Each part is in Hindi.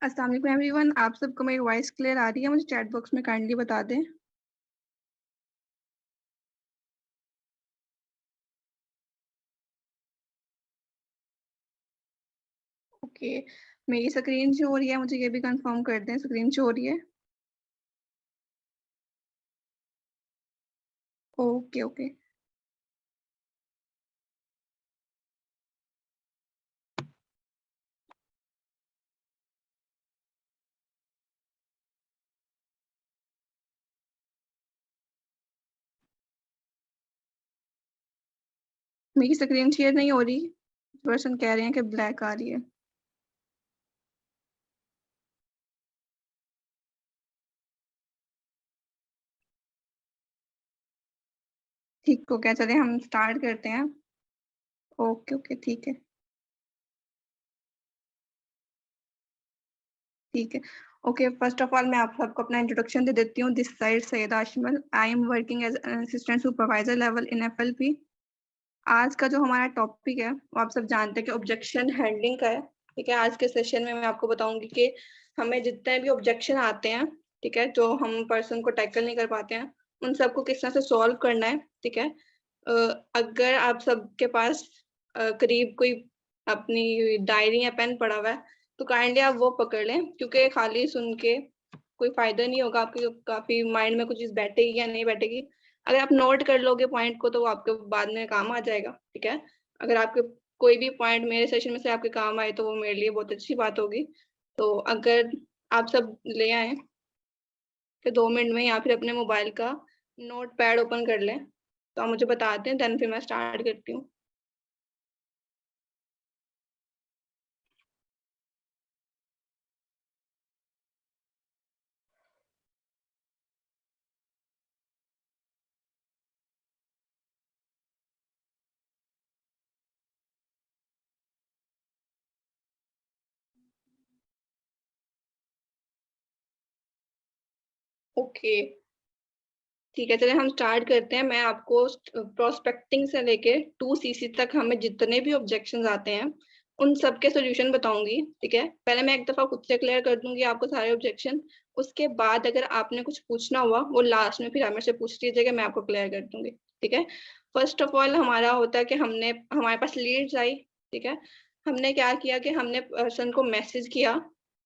अस्सलाम वालेकुम एवरीवन, आप सबको मेरी वॉइस क्लियर आ रही है? मुझे चैट बॉक्स में काइंडली बता दें। ओके, मेरी स्क्रीन शो हो रही है, मुझे ये भी कंफर्म कर दें स्क्रीन शो हो रही है। Okay okay. मेरी स्क्रीन शेयर नहीं हो रही, पर्सन कह रहे हैं कि ब्लैक आ रही है। ठीक हो क्या? चले हम स्टार्ट करते हैं। ओके ओके ठीक है। ठीक है। ओके, फर्स्ट ऑफ ऑल मैं आप सबको अपना इंट्रोडक्शन दे देती हूँ। This side Saiyada Ashmal, I am working as assistant supervisor level in FLP. आज का जो हमारा टॉपिक है वो आप सब जानते हैं कि ऑब्जेक्शन हैंडलिंग का है। ठीक है, आज के सेशन में मैं आपको बताऊंगी कि हमें जितने भी ऑब्जेक्शन आते हैं, ठीक है, जो हम पर्सन को टैकल नहीं कर पाते हैं, उन सबको किस तरह से सॉल्व करना है। ठीक है, अगर आप सबके पास करीब कोई अपनी डायरी या पेन पड़ा हुआ है तो काइंडली आप वो पकड़ लें, क्योंकि खाली सुन के कोई फायदा नहीं होगा। आपके काफी माइंड में कुछ चीज बैठेगी या नहीं बैठेगी। अगर आप नोट कर लोगे पॉइंट को तो वो आपके बाद में काम आ जाएगा। ठीक है, अगर आपके कोई भी पॉइंट मेरे सेशन में से आपके काम आए तो वो मेरे लिए बहुत अच्छी बात होगी। तो अगर आप सब ले आए कि 2 मिनट में या फिर अपने मोबाइल का नोट पैड ओपन कर लें तो आप मुझे बताते हैं, देन फिर मैं स्टार्ट करती हूँ। ओके ठीक है, चलिए हम स्टार्ट करते हैं। मैं आपको प्रोस्पेक्टिंग से लेके 2 CC तक हमें जितने भी ऑब्जेक्शंस आते हैं उन सब के सोल्यूशन बताऊंगी। ठीक है, पहले मैं एक दफा खुद से क्लियर कर दूंगी आपको सारे ऑब्जेक्शन। उसके बाद अगर आपने कुछ पूछना हुआ वो लास्ट में फिर आप मेरे से पूछ लीजिएगा, मैं आपको क्लियर कर दूंगी। ठीक है, फर्स्ट ऑफ ऑल हमारा होता है कि हमने हमारे पास लीड्स आई। ठीक है, हमने क्या किया कि हमने पर्सन को मैसेज किया।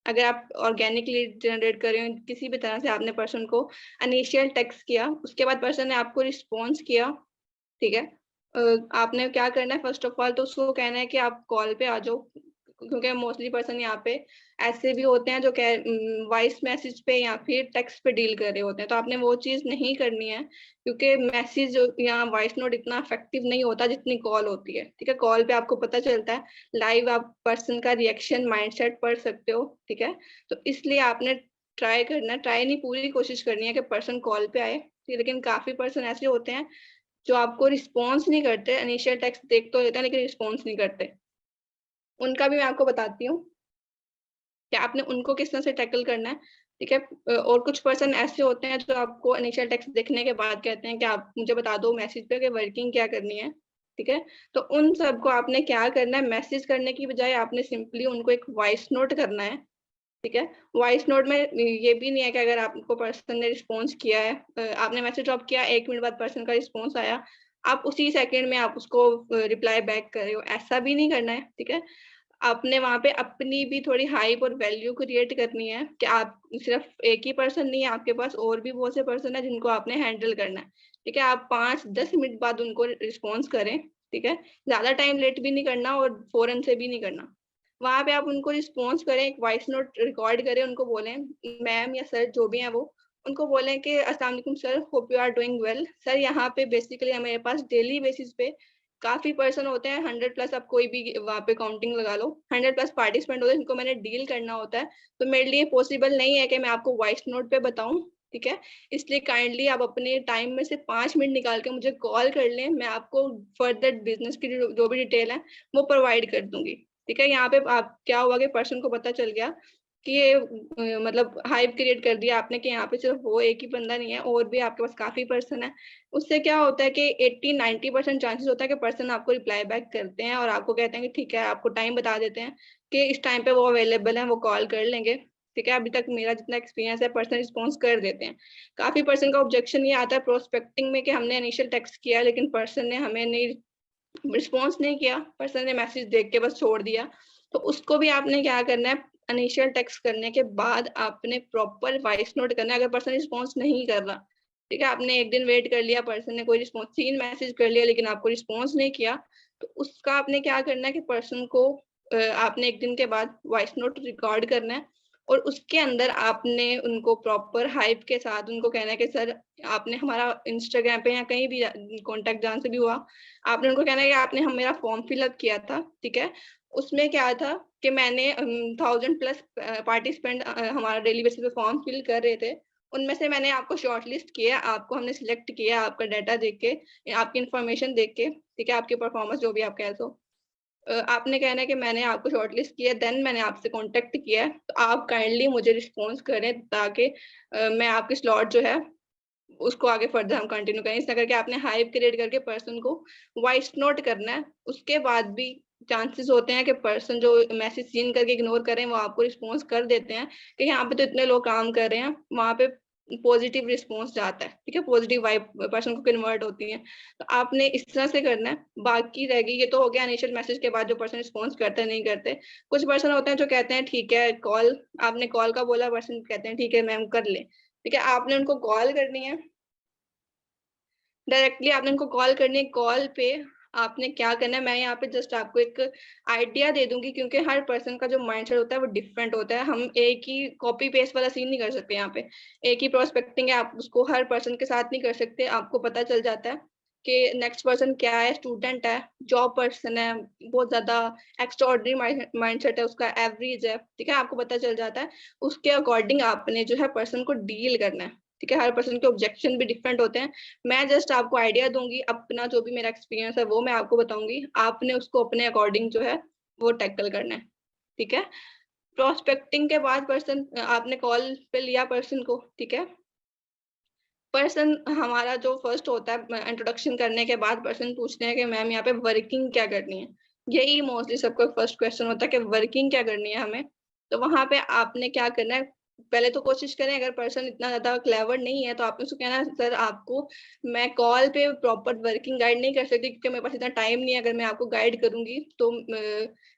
अगर आप ऑर्गेनिक लीड जनरेट कर रहे हो किसी भी तरह से, आपने पर्सन को इनिशियल टेक्स्ट किया, उसके बाद पर्सन ने आपको रिस्पॉन्स किया। ठीक है, आपने क्या करना है, फर्स्ट ऑफ ऑल तो उसको कहना है कि आप कॉल पे आ जाओ, क्योंकि मोस्टली पर्सन यहाँ पे ऐसे भी होते हैं जो वॉइस मैसेज पे या फिर टेक्स्ट पे डील कर रहे होते हैं। तो आपने वो चीज नहीं करनी है, क्योंकि मैसेज या वॉइस नोट इतना इफेक्टिव नहीं होता जितनी कॉल होती है। ठीक है, कॉल पे आपको पता चलता है लाइव, आप पर्सन का रिएक्शन माइंडसेट पढ़ सकते हो। ठीक है, तो इसलिए आपने ट्राई करना, ट्राई नहीं पूरी कोशिश करनी है कि पर्सन कॉल पे आए। लेकिन काफी पर्सन ऐसे होते हैं जो आपको रिस्पॉन्स नहीं करते, इनिशियल टेक्स्ट देख तो लेते हैं लेकिन रिस्पॉन्स नहीं करते। उनका भी मैं आपको बताती हूँ कि आपने उनको किस तरह से टैकल करना है। ठीक है, और कुछ पर्सन ऐसे होते हैं जो आपको इनिशियल टेक्स्ट देखने के बाद कहते हैं कि आप मुझे बता दो मैसेज पे कि वर्किंग क्या करनी है। ठीक है, तो उन सबको आपने क्या करना है, मैसेज करने की बजाय आपने सिंपली उनको एक वॉइस नोट करना है। ठीक है, वॉइस नोट में ये भी नहीं है कि अगर आपको पर्सन ने रिस्पॉन्स किया है, आपने मैसेज ड्रॉप किया, 1 मिनट बाद पर्सन का रिस्पॉन्स आया, आप उसी सेकंड में आप उसको रिप्लाई बैक कर रहे हो, ऐसा भी नहीं करना है। ठीक है, आपने वहाँ पे अपनी भी थोड़ी हाइप और वैल्यू क्रिएट करनी है कि आप सिर्फ एक ही पर्सन नहीं है, आपके पास और भी बहुत से पर्सन है जिनको आपने हैंडल करना है। ठीक है, आप 5-10 मिनट बाद उनको रिस्पॉन्स करें। ठीक है, ज्यादा टाइम लेट भी नहीं करना और फौरन से भी नहीं करना। वहाँ पे आप उनको रिस्पॉन्स करें, एक वॉइस नोट रिकॉर्ड करें, उनको बोलें मैम या सर जो भी हैं वो, उनको बोलें कि अस्सलाम वालेकुम sir, hope you are doing well. Sir यहाँ पे बेसिकली मेरे पास डेली बेसिस पे काफी पर्सन होते हैं, 100+ आप कोई भी वहाँ पे काउंटिंग लगा लो, 100+ पार्टिसिपेंट होते हैं जिनको मैंने डील करना होता है। तो मेरे लिए पॉसिबल नहीं है कि मैं आपको वॉइस नोट पे बताऊं। ठीक है, इसलिए काइंडली आप अपने टाइम में से 5 मिनट निकाल के मुझे कॉल कर लें, मैं आपको फर्दर बिजनेस की जो भी डिटेल है वो प्रोवाइड कर दूंगी। ठीक है, यहाँ पे आप क्या हुआ कि पर्सन को पता चल गया कि ये मतलब हाइप क्रिएट कर दिया आपने कि यहाँ पे सिर्फ वो एक ही बंदा नहीं है, और भी आपके पास काफी पर्सन है। उससे क्या होता है कि 80-90% चांसेस होता है कि पर्सन आपको रिप्लाई बैक करते हैं और आपको कहते हैं कि ठीक है, आपको टाइम बता देते हैं कि इस टाइम पे वो अवेलेबल है, वो कॉल कर लेंगे। ठीक है, अभी तक मेरा जितना एक्सपीरियंस है, पर्सन रिस्पॉन्स कर देते हैं। काफी पर्सन का ऑब्जेक्शन ये आता है प्रोस्पेक्टिंग में कि हमने इनिशियल टेक्स्ट किया लेकिन पर्सन ने हमें नहीं रिस्पॉन्स नहीं किया, पर्सन ने मैसेज देख के बस छोड़ दिया। तो उसको भी आपने क्या करना है, इनिशियल टेक्स्ट करने के बाद आपने प्रॉपर वॉइस नोट करना है अगर पर्सन रिस्पॉन्स नहीं कर रहा। ठीक है, आपने एक दिन वेट कर लिया, पर्सन ने कोई रिस्पॉन्स, 3 मैसेज कर लिया लेकिन आपको रिस्पॉन्स नहीं किया, तो उसका आपने क्या करना है कि पर्सन को आपने एक दिन के बाद वॉइस नोट रिकॉर्ड करना है और उसके अंदर आपने उनको प्रॉपर हाइप के साथ उनको कहना है कि सर, आपने हमारा इंस्टाग्राम पे या कहीं भी कॉन्टेक्ट जहाँ से भी हुआ, आपने उनको कहना है कि आपने हम मेरा फॉर्म फिलअप किया था। ठीक है, उसमें क्या था कि मैंने 1000+ पार्टिसिपेंट हमारा डेली बेसिस पे फॉर्म फिल कर रहे थे, उनमें से मैंने आपको शॉर्टलिस्ट किया, आपको हमने सिलेक्ट किया आपका डाटा देख के, आपकी इन्फॉर्मेशन देख के। ठीक है, आपकी परफॉर्मेंस जो भी आप कह सो, आपने कहना है कि मैंने आपको शॉर्टलिस्ट किया, देन मैंने आपसे कॉन्टेक्ट किया है, तो आप काइंडली मुझे रिस्पॉन्स करें ताकि मैं आपकी स्लॉट जो है उसको आगे फर्दर हम कंटिन्यू करें। इस तरह करके आपने हाइप क्रिएट करके पर्सन को वॉइस नोट करना है। उसके बाद भी चांसेस होते हैं कि पर्सन जो मैसेज सीन करके इग्नोर करें, वो आपको रिस्पॉन्स कर देते हैं कि यहाँ पे तो इतने लोग काम कर रहे हैं, वहाँ पे पॉजिटिव रिस्पॉन्स जाता है। ठीक है, पॉजिटिव वाइब पर्सन को कन्वर्ट होती है। तो आपने इस तरह से करना है। बाकी रह गई, ये तो हो गया इनिशियल मैसेज के बाद जो पर्सन रिस्पॉन्स करते हैं नहीं करते। कुछ पर्सन होते हैं जो कहते हैं ठीक है, कॉल, आपने कॉल का बोला, पर्सन कहते हैं ठीक है मैम कर ले। ठीक है, आपने उनको कॉल करनी है, डायरेक्टली आपने उनको कॉल करनी है। कॉल पे आपने क्या करना है, मैं यहाँ पे जस्ट आपको एक आइडिया दे दूंगी क्योंकि हर पर्सन का जो माइंडसेट होता है वो डिफरेंट होता है। हम एक ही कॉपी पेस्ट वाला सीन नहीं कर सकते यहाँ पे। एक ही प्रोस्पेक्टिंग है, आप उसको हर पर्सन के साथ नहीं कर सकते। आपको पता चल जाता है कि नेक्स्ट पर्सन क्या है, स्टूडेंट है, जॉब पर्सन है, बहुत ज्यादा एक्स्ट्राऑर्डिनरी माइंडसेट है उसका, एवरेज है। ठीक है, आपको पता चल जाता है। उसके अकॉर्डिंग आपने जो है पर्सन को डील करना है। ठीक है, हर पर्सन के ऑब्जेक्शन भी डिफरेंट होते हैं। मैं जस्ट आपको आइडिया दूंगी, अपना जो भी मेरा एक्सपीरियंस है वो मैं आपको बताऊंगी, आपने उसको अपने अकॉर्डिंग जो है वो टैकल करना है। ठीक है, प्रोस्पेक्टिंग के बाद पर्सन, आपने कॉल पे लिया पर्सन को। ठीक है, पर्सन हमारा जो फर्स्ट होता है इंट्रोडक्शन करने के बाद पर्सन पूछते हैं कि मैम यहाँ पे वर्किंग क्या करनी है। यही मोस्टली सबका फर्स्ट क्वेश्चन होता है कि वर्किंग क्या करनी है हमें। तो वहां पे आपने क्या करना है, पहले तो कोशिश करें, अगर पर्सन इतना ज्यादा क्लेवर नहीं है तो आपने उसको कहना है सर, आपको मैं कॉल पे प्रॉपर वर्किंग गाइड नहीं कर सकती क्योंकि मेरे पास इतना टाइम नहीं है। अगर मैं आपको गाइड करूंगी तो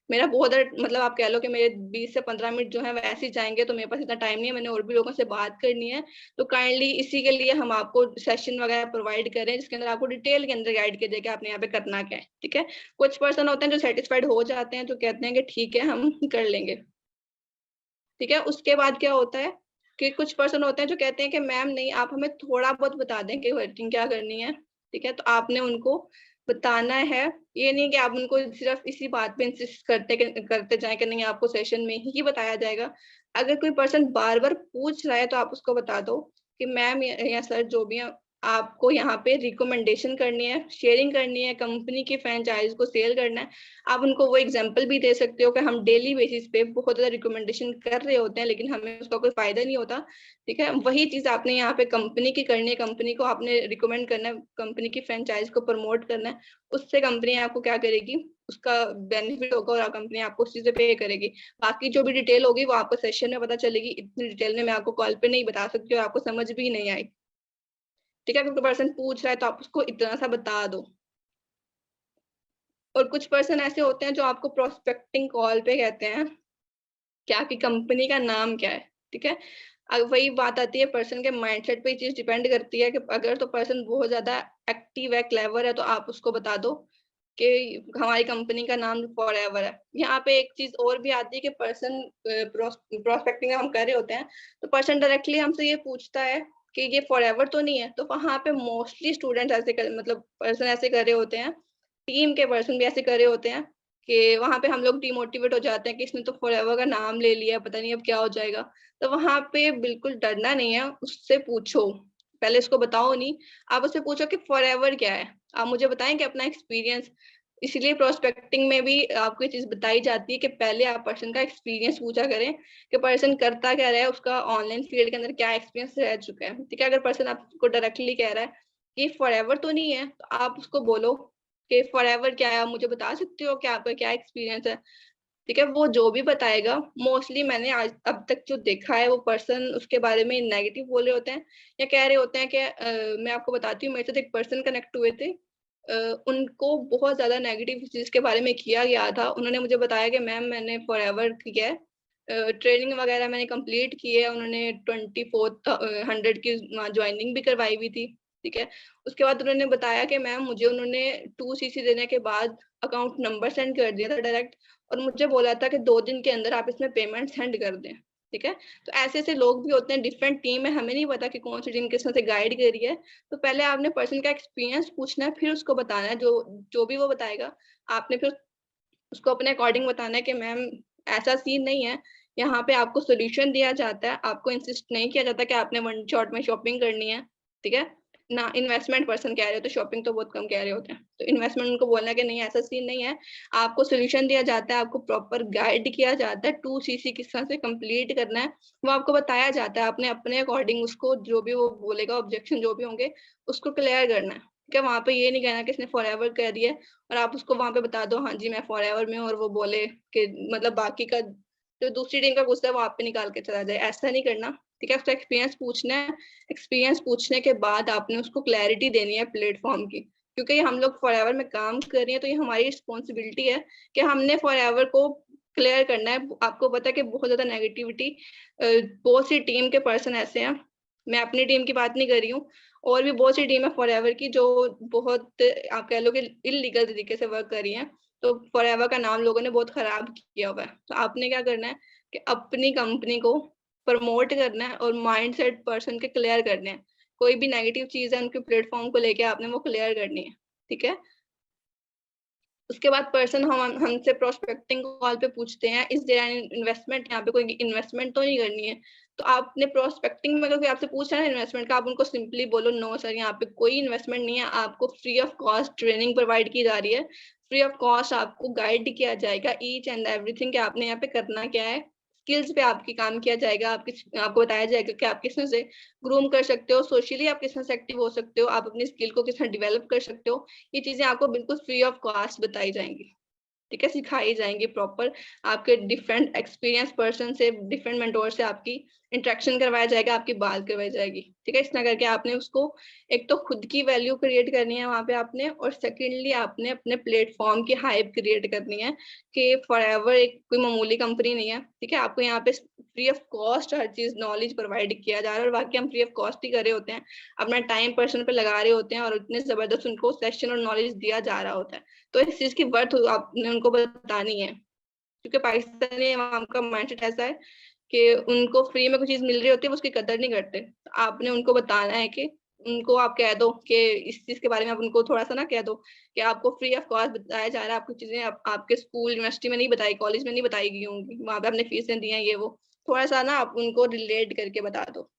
मेरा बहुत मतलब आप कह लो कि मेरे 20 से 15 मिनट जो है वैसे ही जाएंगे, तो मेरे पास इतना टाइम नहीं है, मैंने और भी लोगों से बात करनी है। तो काइंडली इसी के लिए हम आपको सेशन वगैरह प्रोवाइड करें जिसके अंदर आपको डिटेल के अंदर गाइड किया जाए कि आपने यहाँ पे करना क्या है। ठीक है, कुछ पर्सन होते हैं जो सेटिस्फाइड हो जाते हैं, जो कहते हैं कि ठीक है हम कर लेंगे। ठीक है, उसके बाद क्या होता है कि कुछ पर्सन होते हैं जो कहते हैं कि मैम नहीं, आप हमें थोड़ा बहुत बता दें कि वर्किंग क्या करनी है। ठीक है, तो आपने उनको बताना है। ये नहीं कि आप उनको सिर्फ इसी बात पे इंसिस्ट करते जाएं कि नहीं आपको सेशन में ही बताया जाएगा। अगर कोई पर्सन बार बार पूछ रहा है तो आप उसको बता दो कि मैम या सर जो भी है, आपको यहाँ पे रिकमेंडेशन करनी है, शेयरिंग करनी है, कंपनी की फ्रेंचाइज को सेल करना है। आप उनको वो एग्जांपल भी दे सकते हो कि हम डेली बेसिस पे बहुत ज्यादा रिकमेंडेशन कर रहे होते हैं लेकिन हमें उसका कोई फायदा नहीं होता। ठीक है, वही चीज आपने यहाँ पे कंपनी की करनी है, कंपनी को आपने रिकमेंड करना है, कंपनी की फ्रेंचाइज को प्रमोट करना है। उससे कंपनी आपको क्या करेगी, उसका बेनिफिट होगा और कंपनी आपको उस चीज पे पे करेगी। बाकी जो भी डिटेल होगी वो आपको सेशन में पता चलेगी, इतनी डिटेल में मैं आपको कॉल पे नहीं बता सकती और आपको समझ भी नहीं आई। ठीक है, अगर कोई पर्सन पूछ रहा है तो आप उसको इतना सा बता दो। और कुछ पर्सन ऐसे होते हैं जो आपको प्रोस्पेक्टिंग कॉल पे कहते हैं कि आपकी कंपनी का नाम क्या है। ठीक है, अब वही बात आती है, पर्सन के माइंडसेट पे ये चीज डिपेंड करती है कि अगर तो पर्सन बहुत ज्यादा एक्टिव है, क्लेवर है, तो आप उसको बता दो कि हमारी कंपनी का नाम फॉरएवर है। यहाँ पे एक चीज और भी आती है कि पर्सन प्रोस्पेक्टिंग हम कर रहे होते हैं तो पर्सन डायरेक्टली हमसे ये पूछता है कि ये फॉरएवर तो नहीं है। तो वहां पे मोस्टली स्टूडेंट्स ऐसे मतलब पर्सन ऐसे कर रहे होते हैं, टीम के पर्सन भी ऐसे कर रहे होते हैं कि वहां पे हम लोग डिमोटिवेट हो जाते हैं कि इसने तो फॉरएवर का नाम ले लिया, पता नहीं अब क्या हो जाएगा। तो वहां पे बिल्कुल डरना नहीं है, उससे पूछो, पहले उसको बताओ नहीं, आप उससे पूछो कि फॉरएवर क्या है। आप मुझे बताएं कि अपना एक्सपीरियंस इसलिए प्रोस्पेक्टिंग में भी आपको ये चीज बताई जाती है कि पहले आप पर्सन का एक्सपीरियंस पूछा करें कि पर्सन करता क्या रहा है, उसका ऑनलाइन फील्ड के अंदर क्या एक्सपीरियंस रह चुका है। ठीक है, अगर पर्सन आपको डायरेक्टली कह रहा है कि फॉरएवर तो नहीं है, तो आप उसको बोलो कि फॉरएवर क्या है, आप मुझे बता सकते हो कि आपका क्या एक्सपीरियंस है। ठीक है, वो जो भी बताएगा, मोस्टली मैंने आज अब तक जो देखा है, वो पर्सन उसके बारे में नेगेटिव बोल रहे होते हैं या कह रहे होते हैं कि मैं आपको बताती हूँ, मेरे साथ एक पर्सन कनेक्ट हुए थे। उनको बहुत ज्यादा नेगेटिव चीज के बारे में किया गया था। उन्होंने मुझे बताया कि मैम मैंने फॉरएवर किया है, ट्रेनिंग वगैरह मैंने कंप्लीट की है। उन्होंने 2400 की ज्वाइनिंग भी करवाई हुई थी। ठीक है, उसके बाद उन्होंने बताया कि मैम मुझे उन्होंने 2 CC देने के बाद अकाउंट नंबर सेंड कर दिया था डायरेक्ट, और मुझे बोला था कि 2 दिन के अंदर आप इसमें पेमेंट सेंड कर दें। ठीक है, तो ऐसे ऐसे लोग भी होते हैं, डिफरेंट टीम है, हमें नहीं पता कि कौन सी टीम किस तरह से गाइड कर रही है। तो पहले आपने पर्सन का एक्सपीरियंस पूछना है, फिर उसको बताना है, जो जो भी वो बताएगा आपने फिर उसको अपने अकॉर्डिंग बताना है कि मैम ऐसा सीन नहीं है, यहाँ पे आपको सोल्यूशन दिया जाता है, आपको इंसिस्ट नहीं किया जाता कि आपने वन शॉट में शॉपिंग करनी है। ठीक है ना, इन्वेस्टमेंट पर्सन कह रहे हो तो शॉपिंग तो बहुत कम कह रहे होते हैं, तो इन्वेस्टमेंट उनको बोलना है कि नहीं ऐसा सीन नहीं है, आपको सोल्यूशन दिया जाता है, आपको प्रॉपर गाइड किया जाता है, 2 CC किस तरह से कंप्लीट करना है वो आपको बताया जाता है। आपने अपने अकॉर्डिंग उसको जो भी वो बोलेगा, ऑब्जेक्शन जो भी होंगे उसको क्लियर करना है। ठीक है, वहां पे ये नहीं कहना कि इसने फॉरएवर कर दिया है और आप उसको वहां पे बता दो हाँ जी मैं फॉरएवर में हूँ, और वो बोले कि मतलब बाकी का जो दूसरी टीम का गुस्सा है वो आप पे निकाल के चला जाए, ऐसा नहीं करना। ठीक है, उसका एक्सपीरियंस पूछना है, एक्सपीरियंस पूछने के बाद आपने उसको क्लैरिटी देनी है प्लेटफॉर्म की, क्योंकि हम लोग फॉरएवर में काम कर रहे हैं, तो ये हमारी रिस्पॉन्सिबिलिटी है कि हमने फॉरएवर को क्लियर करना है। आपको पता है कि बहुत ज्यादा नेगेटिविटी, बहुत सी टीम के पर्सन ऐसे हैं, मैं अपनी टीम की बात नहीं कर रही हूँ, और भी बहुत सी टीम है फॉरएवर की जो बहुत आप कह लो कि इलीगल तरीके से वर्क कर रही है। तो फॉरएवर का नाम लोगों ने बहुत खराब किया हुआ है। तो आपने क्या करना है कि अपनी कंपनी को प्रमोट करना है और माइंडसेट पर्सन के क्लियर करने हैं। कोई भी नेगेटिव चीज है उनके प्लेटफॉर्म को लेके आपने वो क्लियर करनी है। ठीक है, उसके बाद पर्सन हम हमसे प्रोस्पेक्टिंग कॉल पे पूछते हैं इज देयर एनी इन्वेस्टमेंट, यहाँ पे कोई इन्वेस्टमेंट तो नहीं करनी है। तो आपने प्रोस्पेक्टिंग में अगर कोई आपसे पूछ रहा है इन्वेस्टमेंट का, आप उनको सिंपली बोलो नो सर यहाँ पे कोई इन्वेस्टमेंट नहीं है, आपको free of cost training provide की जा रही है, फ्री ऑफ कॉस्ट आपको गाइड किया जाएगा ईच एंड एवरीथिंग कि आपने यहाँ पे करना क्या है, स्किल्स पे आपकी काम किया जाएगा, आपको बताया जाएगा कि आप किस तरह से ग्रूम कर सकते हो, सोशली आप किस तरह से एक्टिव हो सकते हो, आप अपनी स्किल को किस तरह डेवलप कर सकते हो। ये चीजें आपको बिल्कुल फ्री ऑफ कॉस्ट बताई जाएंगी। ठीक है, सिखाई जाएंगी प्रॉपर, आपके डिफरेंट एक्सपीरियंस पर्सन से, डिफरेंट मेंटोर से आपकी इंटरेक्शन करवाया जाएगा, आपकी बात करवाई जाएगी। ठीक है, इस तरह करके आपने उसको एक तो खुद की वैल्यू क्रिएट करनी है वहां पे आपने, और सेकेंडली आपने अपने प्लेटफॉर्म की हाइप क्रिएट करनी है कि फॉरएवर एक कोई मामूली कंपनी नहीं है। ठीक है, आपको यहाँ पे फ्री ऑफ कॉस्ट हर चीज नॉलेज प्रोवाइड किया जा रहा है, और बाकी हम फ्री ऑफ कॉस्ट ही कर रहे होते हैं, अपना टाइम पर्सन पे लगा रहे होते हैं, और इतने जबरदस्त उनको सेशन और नॉलेज दिया जा रहा होता है। तो इस चीज की वर्थ आपने उनको बतानी है, क्योंकि पाकिस्तानी वहाँ का माइंडसेट ऐसा है कि उनको फ्री में कोई चीज मिल रही होती है वो उसकी कदर नहीं करते। तो आपने उनको बताना है कि उनको आप कह दो कि इस चीज के बारे में आप उनको थोड़ा सा ना कह दो कि आपको फ्री ऑफ कॉस्ट बताया जा रहा है, आपको चीजें आपके स्कूल यूनिवर्सिटी में नहीं बताई, कॉलेज में नहीं बताई गई होंगी, वहां पे आपने फीसें दी हैं ये वो, थोड़ा सा ना आप उनको रिलेट करके बता दो।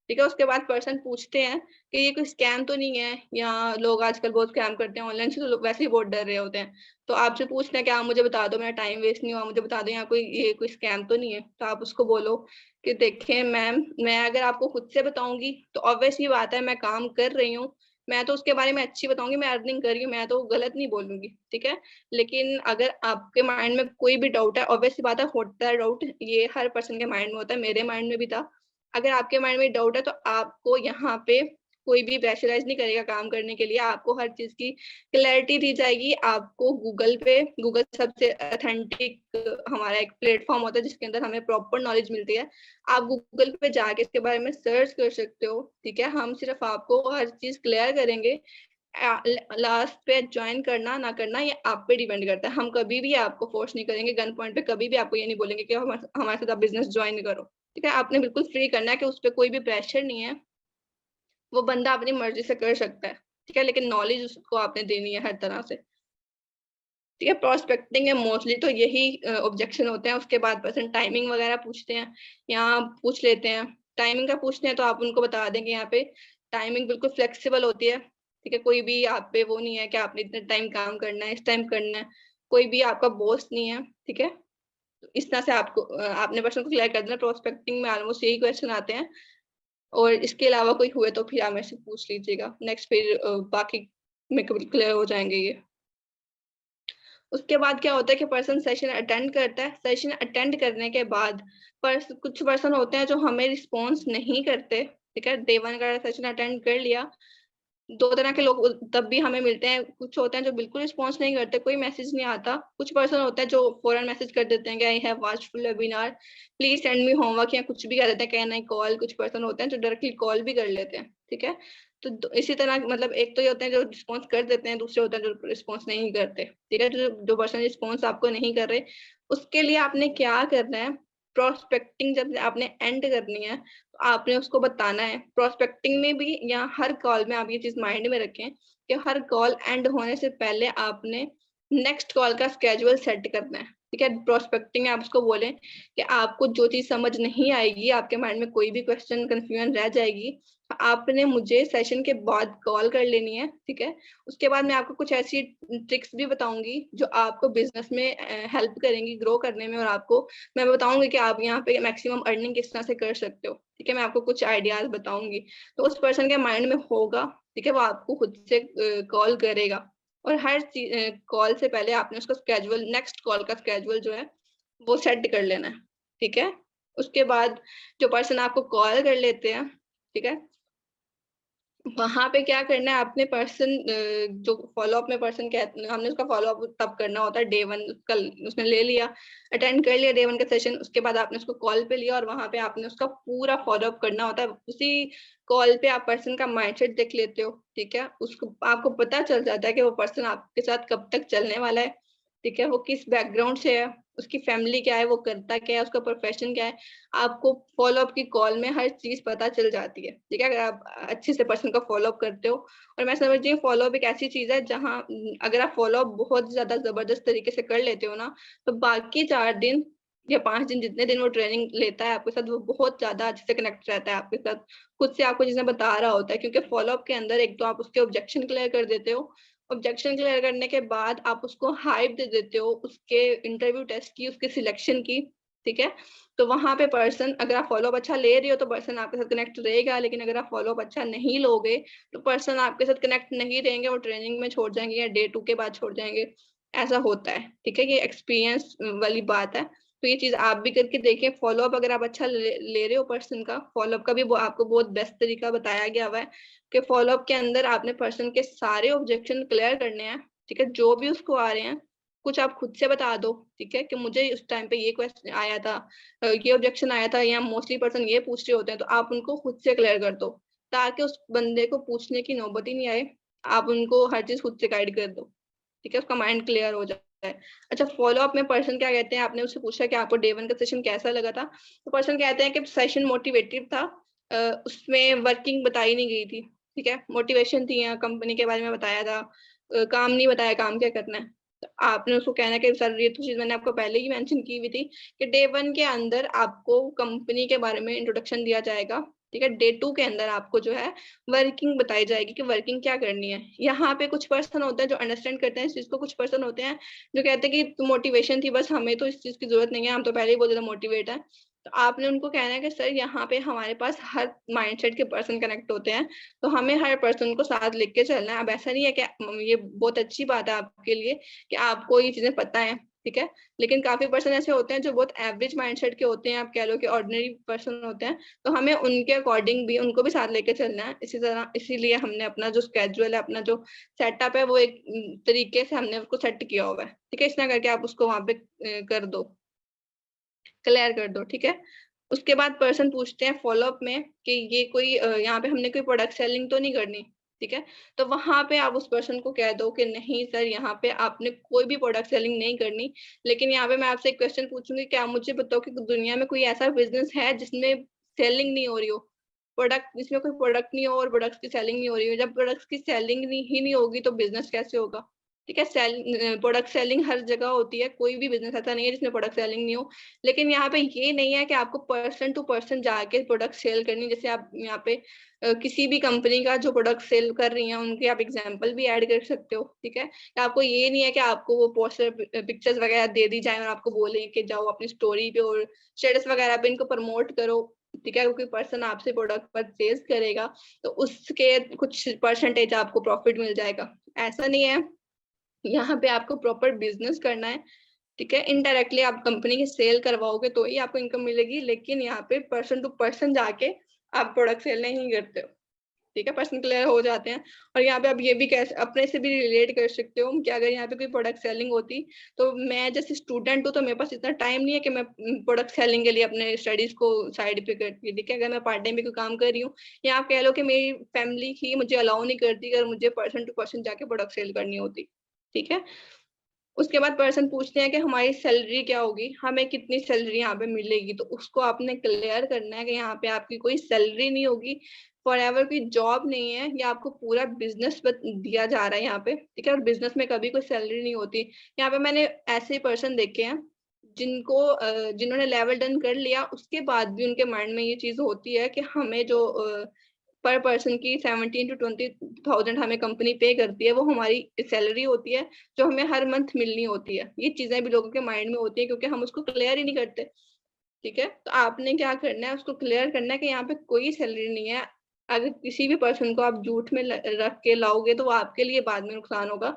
ठीक है, उसके बाद पर्सन पूछते हैं कि ये कोई स्कैम तो नहीं है, या लोग आजकल बहुत स्कैम करते हैं ऑनलाइन से, तो लोग वैसे ही बहुत डर रहे होते हैं। तो आपसे पूछते हैं कि आप मुझे बता दो, मेरा टाइम वेस्ट नहीं हुआ, मुझे बता दो यहाँ कोई ये कोई स्कैम तो नहीं है। तो आप उसको बोलो कि देखें मैम, मैं अगर आपको खुद से बताऊंगी तो ऑब्वियस ही बात है, मैं काम कर रही हूँ, मैं तो उसके बारे में अच्छी बताऊंगी, मैं अर्निंग कर रही हूँ, मैं तो गलत नहीं बोलूंगी। ठीक है, लेकिन अगर आपके माइंड में कोई भी डाउट है, ऑब्वियस सी बात है होता है डाउट, ये हर पर्सन के माइंड में होता है, मेरे माइंड में भी था। अगर आपके माइंड में डाउट है तो आपको यहाँ पे कोई भी प्रेशराइज नहीं करेगा काम करने के लिए, आपको हर चीज की क्लैरिटी दी जाएगी। आपको गूगल पे, गूगल सबसे अथेंटिक हमारा एक प्लेटफॉर्म होता है जिसके अंदर हमें प्रॉपर नॉलेज मिलती है। आप गूगल पे जाके इसके बारे में सर्च कर सकते हो। ठीक है, हम सिर्फ आपको हर चीज क्लियर करेंगे। लास्ट पे ज्वाइन करना ना करना ये आप पे डिपेंड करता है, हम कभी भी आपको फोर्स नहीं करेंगे, गन पॉइंट पे कभी भी आपको ये नहीं बोलेंगे कि हमारे साथ आप बिजनेस ज्वाइन करो। ठीक है, आपने बिल्कुल फ्री करना है कि उस पर कोई भी प्रेशर नहीं है, वो बंदा अपनी मर्जी से कर सकता है। ठीक है, लेकिन नॉलेज उसको आपने देनी है हर तरह से। ठीक है, प्रोस्पेक्टिंग है मोस्टली तो यही ऑब्जेक्शन होते हैं। उसके बाद पर्सन टाइमिंग वगैरह पूछते हैं, यहाँ पूछ लेते हैं। टाइमिंग का पूछते हैं तो आप उनको बता देंगे यहाँ पे टाइमिंग बिल्कुल फ्लेक्सिबल होती है। ठीक है, कोई भी आप पे वो नहीं है कि आपने इतने टाइम काम करना है, इस टाइम करना है, कोई भी आपका बॉस नहीं है, ठीक है। तो इस तरह से आपको आपने पर्सन को क्लियर कर देना। प्रोस्पेक्टिंग में ऑलमोस्ट यही क्वेश्चन आते हैं, और इसके अलावा कोई हुए तो फिर आप मेरे से पूछ लीजिएगा नेक्स्ट, फिर बाकी में क्लियर हो जाएंगे ये। उसके बाद क्या होता है कि पर्सन सेशन अटेंड करता है। सेशन अटेंड करने के बाद कुछ पर्सन होते हैं जो हमें रिस्पॉन्स नहीं करते, ठीक है। डे 1 का सेशन अटेंड कर लिया, 2 तरह के लोग तब भी हमें मिलते हैं। कुछ होते हैं जो बिल्कुल रिस्पॉन्स नहीं करते, कोई मैसेज नहीं आता। कुछ पर्सन होते हैं जो फौरन मैसेज कर देते हैं कि I have watched full webinar, please send me homework, या कुछ भी कह देते हैं, कैन आई कॉल। कुछ पर्सन होते हैं जो डायरेक्टली कॉल भी कर लेते हैं, ठीक है। तो इसी तरह मतलब एक तो ये होते हैं जो रिस्पॉन्स कर देते हैं, दूसरे होते हैं जो रिस्पॉन्स नहीं करते, ठीक है। जो पर्सन रिस्पॉन्स आपको नहीं कर रहे, उसके लिए आपने क्या करना है, प्रोस्पेक्टिंग जब आपने एंड करनी है तो आपने उसको बताना है। प्रोस्पेक्टिंग में भी या हर कॉल में आप ये चीज माइंड में रखें कि हर कॉल एंड होने से पहले आपने नेक्स्ट कॉल का स्केड्यूल सेट करना है, ठीक है। प्रोस्पेक्टिंग में आप उसको बोलें कि आपको जो चीज समझ नहीं आएगी, आपके माइंड में कोई भी क्वेश्चन कंफ्यूजन रह जाएगी, आपने मुझे सेशन के बाद कॉल कर लेनी है, ठीक है। उसके बाद मैं आपको कुछ ऐसी ट्रिक्स भी बताऊंगी जो आपको बिजनेस में हेल्प करेंगी ग्रो करने में, और आपको मैं बताऊंगी कि आप यहाँ पे मैक्सिमम अर्निंग किस तरह से कर सकते हो, ठीक है। मैं आपको कुछ आइडियाज बताऊंगी, तो उस पर्सन के माइंड में होगा, ठीक है, वो आपको खुद से कॉल करेगा। और हर कॉल से पहले आपने उसका स्केड्यूल, नेक्स्ट कॉल का स्केड्यूल जो है वो सेट कर लेना है, ठीक है। उसके बाद जो पर्सन आपको कॉल कर लेते हैं, ठीक है, वहां पे क्या करना है, आपने पर्सन जो फॉलोअप में पर्सन हमने उसका फॉलोअप तब करना होता है डे 1 कल उसने ले लिया, अटेंड कर लिया डे 1 का सेशन, उसके बाद आपने उसको कॉल पे लिया और वहां पे आपने उसका पूरा फॉलोअप करना होता है। उसी कॉल पे आप पर्सन का माइंडसेट देख लेते हो, ठीक है। उसको आपको पता चल जाता है कि वो पर्सन आपके साथ कब तक चलने वाला है, ठीक है, वो किस बैकग्राउंड से है, उसकी फैमिली क्या है, वो करता क्या है, उसका प्रोफेशन क्या है। आपको फॉलोअप की कॉल में हर चीज पता चल जाती है, ठीक है, अगर आप अच्छे से पर्सन का फॉलोअप करते हो। और मैं समझती हूँ फॉलोअप एक ऐसी चीज है जहाँ अगर आप फॉलोअप बहुत ज्यादा जबरदस्त तरीके से कर लेते हो ना, तो बाकी 4 दिन या 5 दिन जितने दिन वो ट्रेनिंग लेता है आपके साथ, वो बहुत ज्यादा अच्छे से कनेक्ट रहता है आपके साथ, खुद से आपको चीजें बता रहा होता है। क्योंकि फॉलोअप के अंदर एक तो आप उसके ऑब्जेक्शन क्लियर कर देते हो, ऑब्जेक्शन क्लियर करने के बाद आप उसको हाइप दे देते हो उसके इंटरव्यू टेस्ट की, उसके सिलेक्शन की, ठीक है। तो वहां पे पर्सन, अगर आप फॉलोअप अच्छा ले रहे हो तो पर्सन आपके साथ कनेक्ट रहेगा, लेकिन अगर आप फॉलोअप अच्छा नहीं लोगे तो पर्सन आपके साथ कनेक्ट नहीं रहेंगे, वो ट्रेनिंग में छोड़ जाएंगे या डे 2 के बाद छोड़ जाएंगे। ऐसा होता है, ठीक है, ये एक्सपीरियंस वाली बात है। तो ये चीज आप भी करके देखें। फॉलोअप अगर आप अच्छा ले रहे हो पर्सन का, फॉलोअप का भी आपको बहुत बेस्ट तरीका बताया गया हुआ है कि फॉलोअप के अंदर आपने पर्सन के सारे ऑब्जेक्शन क्लियर करने हैं, ठीक है, जो भी उसको आ रहे हैं। कुछ आप खुद से बता दो, ठीक है, कि मुझे उस टाइम पे ये क्वेश्चन आया था, ये ऑब्जेक्शन आया था, या मोस्टली पर्सन ये पूछ रहे होते हैं, तो आप उनको खुद से क्लियर कर दो ताकि उस बंदे को पूछने की नौबत ही नहीं आए। आप उनको हर चीज खुद से गाइड कर दो, ठीक है, उसका माइंड क्लियर हो जाए। अच्छा, फॉलोअप में पर्सन क्या कहते हैं, आपने उससे पूछा कि आपको डे 1 का सेशन कैसा लगा था, तो पर्सन कहते हैं कि सेशन मोटिवेटिव था, उसमें वर्किंग बताई नहीं गई थी, ठीक है, मोटिवेशन थी, या कंपनी के बारे में बताया था, काम नहीं बताया काम क्या करना है। तो आपने उसको कहना है कि सर ये तो चीज मैंने आपको पहले ही मेंशन की हुई थी कि डे 1 के अंदर आपको कंपनी के बारे में इंट्रोडक्शन दिया जाएगा, ठीक है। डे 2 के अंदर आपको जो है वर्किंग बताई जाएगी कि वर्किंग क्या करनी है। यहाँ पे कुछ पर्सन होते हैं जो अंडरस्टैंड करते हैं इस चीज को, कुछ पर्सन होते हैं जो कहते हैं कि मोटिवेशन थी बस, हमें तो इस चीज की जरूरत नहीं है, हम तो पहले ही बहुत ज्यादा मोटिवेट है। तो आपने उनको कहना है कि सर यहाँ पे हमारे पास हर माइंडसेट के पर्सन कनेक्ट होते हैं, तो हमें हर पर्सन को साथ लेके चलना है। अब ऐसा नहीं है कि ये बहुत अच्छी बात है आपके लिए कि आपको ये चीजें पता है, ठीक है, लेकिन काफी पर्सन ऐसे होते हैं जो बहुत एवरेज माइंडसेट के होते हैं, आप कह लो कि ऑर्डिनरी पर्सन होते हैं, तो हमें उनके अकॉर्डिंग भी उनको भी साथ लेके चलना है। इसी तरह इसीलिए हमने अपना जो स्केड्यूल है, अपना जो सेटअप है, वो एक तरीके से हमने उसको सेट किया हुआ है, ठीक है। इस तरह करके आप उसको वहां पे कर दो, क्लियर कर दो, ठीक है। उसके बाद पर्सन पूछते हैं फॉलोअप में कि ये कोई यहाँ पे हमने कोई प्रोडक्ट सेलिंग तो नहीं करनी, ठीक है। तो वहां पे आप उस पर्सन को कह दो कि नहीं सर, यहाँ पे आपने कोई भी प्रोडक्ट सेलिंग नहीं करनी, लेकिन यहाँ पे मैं आपसे एक क्वेश्चन पूछूंगी कि आप मुझे बताओ कि दुनिया में कोई ऐसा बिजनेस है जिसमें सेलिंग नहीं हो रही हो, प्रोडक्ट जिसमें कोई प्रोडक्ट नहीं हो और प्रोडक्ट्स की सेलिंग नहीं हो रही हो। जब प्रोडक्ट्स की सेलिंग ही नहीं होगी तो बिजनेस कैसे होगा, ठीक है। प्रोडक्ट सेलिंग हर जगह होती है, कोई भी बिजनेस ऐसा नहीं है जिसमें प्रोडक्ट सेलिंग नहीं हो। लेकिन यहाँ पे ये नहीं है कि आपको पर्सन टू पर्सन जाके प्रोडक्ट सेल करनी। जैसे आप यहाँ पे किसी भी कंपनी का जो प्रोडक्ट सेल कर रही हैं उनके आप एग्जांपल भी ऐड कर सकते हो। ठीक है, तो आपको ये नहीं है कि आपको वो पोस्टर पिक्चर्स वगैरह दे दी जाए और आपको बोले कि जाओ अपनी स्टोरी पे और स्टेटस वगैरह पे इनको प्रमोट करो। ठीक है, क्योंकि पर्सन आपसे प्रोडक्ट परचेज करेगा तो उसके कुछ परसेंटेज आपको प्रॉफिट मिल जाएगा। ऐसा नहीं है, यहाँ पे आपको प्रॉपर बिजनेस करना है। ठीक है, इनडायरेक्टली आप कंपनी की सेल करवाओगे तो ही आपको इनकम मिलेगी, लेकिन यहाँ पे पर्सन टू पर्सन जाके आप प्रोडक्ट सेल नहीं करते हो। ठीक है, पर्सन क्लियर हो जाते हैं। और यहाँ पे आप ये भी कह अपने से भी रिलेट कर सकते हो कि अगर यहाँ पे कोई प्रोडक्ट सेलिंग होती तो मैं जैसे स्टूडेंट हूँ तो मेरे पास इतना टाइम नहीं है कि मैं प्रोडक्ट सेलिंग के लिए अपने स्टडीज को साइड पे करती। ठीक है, अगर मैं पार्ट टाइम भी कोई काम कर रही हूँ या आप कह लो कि मेरी फैमिली ही मुझे अलाउ नहीं करती अगर मुझे पर्सन टू पर्सन जाके प्रोडक्ट सेल करनी होती। ठीक है, उसके बाद पर्सन पूछते हैं कि हमारी सैलरी क्या होगी, हमें कितनी सैलरी यहाँ पे मिलेगी। तो उसको आपने क्लियर करना है कि यहाँ पे आपकी कोई सैलरी नहीं होगी, फॉर एवर कोई जॉब नहीं है, या आपको पूरा बिजनेस दिया जा रहा है यहाँ पे। ठीक है, और बिजनेस में कभी कोई सैलरी नहीं होती। यहाँ पे मैंने ऐसे पर्सन देखे हैं जिन्होंने लेवल डन कर लिया उसके बाद भी उनके माइंड में ये चीज होती है कि हमें जो पर पर्सन की 17,000 to 20,000 हमें कंपनी पे करती है, वो हमारी सैलरी होती है जो हमें हर मंथ मिलनी होती है। ये चीजें भी लोगों के माइंड में होती है क्योंकि हम उसको क्लियर ही नहीं करते। ठीक है, तो आपने क्या करना है, उसको क्लियर करना है कि यहाँ पे कोई सैलरी नहीं है। अगर किसी भी पर्सन को आप झूठ में रख के लाओगे तो वो आपके लिए बाद में नुकसान होगा।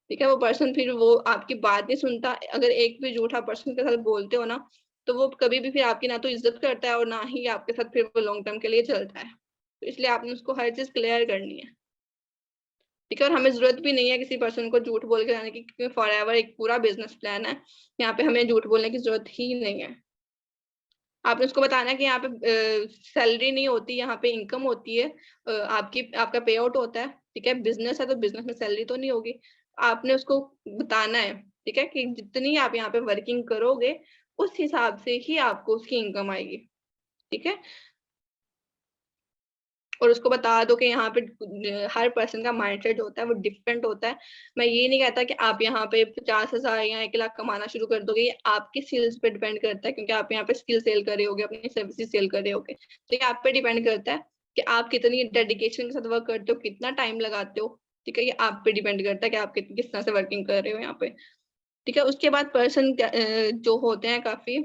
ठीक है, वो पर्सन फिर वो आपकी बात नहीं सुनता। अगर एक भी झूठा पर्सन के साथ बोलते हो ना तो वो कभी भी फिर आपकी ना तो इज्जत करता है और ना ही आपके साथ फिर वो लॉन्ग टर्म के लिए चलता है। तो इसलिए आपने उसको हर चीज क्लियर करनी है। ठीक है, और हमें जरूरत भी नहीं है किसी पर्सन को झूठ बोल के जाने की, क्योंकि फॉर एवर एक पूरा बिजनेस प्लान है। यहाँ पे हमें झूठ बोलने की जरूरत ही नहीं है। आपने उसको बताना है कि यहाँ पे सैलरी नहीं होती, यहाँ पे इनकम होती है। आपका पे आउट होता है। ठीक है, बिजनेस है तो बिजनेस में सैलरी तो नहीं होगी। आपने उसको बताना है। ठीक है, कि जितनी आप यहाँ पे वर्किंग करोगे उस हिसाब से ही आपको उसकी इनकम आएगी। ठीक है, और उसको बता दो कि यहाँ पे हर पर्सन का माइंडसेट होता है वो डिफरेंट होता है। मैं ये नहीं कहता कि आप यहाँ पे 50,000 या 1 लाख कमाना शुरू कर दोगे, ये आपकी स्किल्स पे डिपेंड करता है, क्योंकि आप यहाँ पे स्किल सेल कर रहे होगे, अपनी सर्विसेज सेल कर रहे होगे। तो ये आप पे डिपेंड करता है कि आप कितनी डेडिकेशन के साथ वर्क करते हो, कितना टाइम लगाते हो। ठीक है, ये आप पे डिपेंड करता है कि आप किस तरह से वर्किंग कर रहे हो यहाँ पे। ठीक है, उसके बाद पर्सन जो होते हैं काफी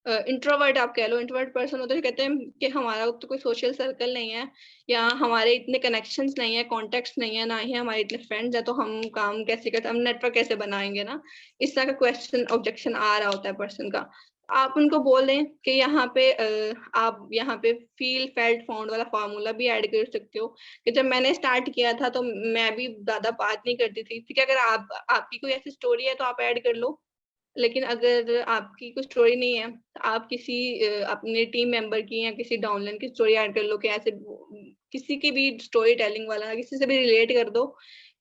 इंट्रोवर्ट, आप कह लो इंट्रोवर्ट पर्सन होते हैं, कहते हैं कि हमारा तो कोई सोशल सर्कल नहीं है, या हमारे इतने कनेक्शंस नहीं है, कॉन्टेक्ट्स नहीं है, ना ही हमारे इतने फ्रेंड्स है, तो हम काम कैसे करते, हम नेटवर्क कैसे बनाएंगे ना। इस तरह का क्वेश्चन ऑब्जेक्शन आ रहा होता है पर्सन का। आप उनको बोल दें कि यहाँ पे आप यहाँ पे फील फेल्ट फाउंड वाला फार्मूला भी ऐड कर सकते हो, कि जब मैंने स्टार्ट किया था तो मैं भी ज्यादा बात नहीं करती थी। ठीक है, अगर आपकी कोई ऐसी स्टोरी है तो आप ऐड कर लो। लेकिन अगर आपकी कोई स्टोरी नहीं है तो आप किसी अपने टीम मेंबर की या किसी डाउनलाइन की स्टोरी ऐड कर लो, कि ऐसे किसी की भी स्टोरी टेलिंग वाला किसी से भी रिलेट कर दो।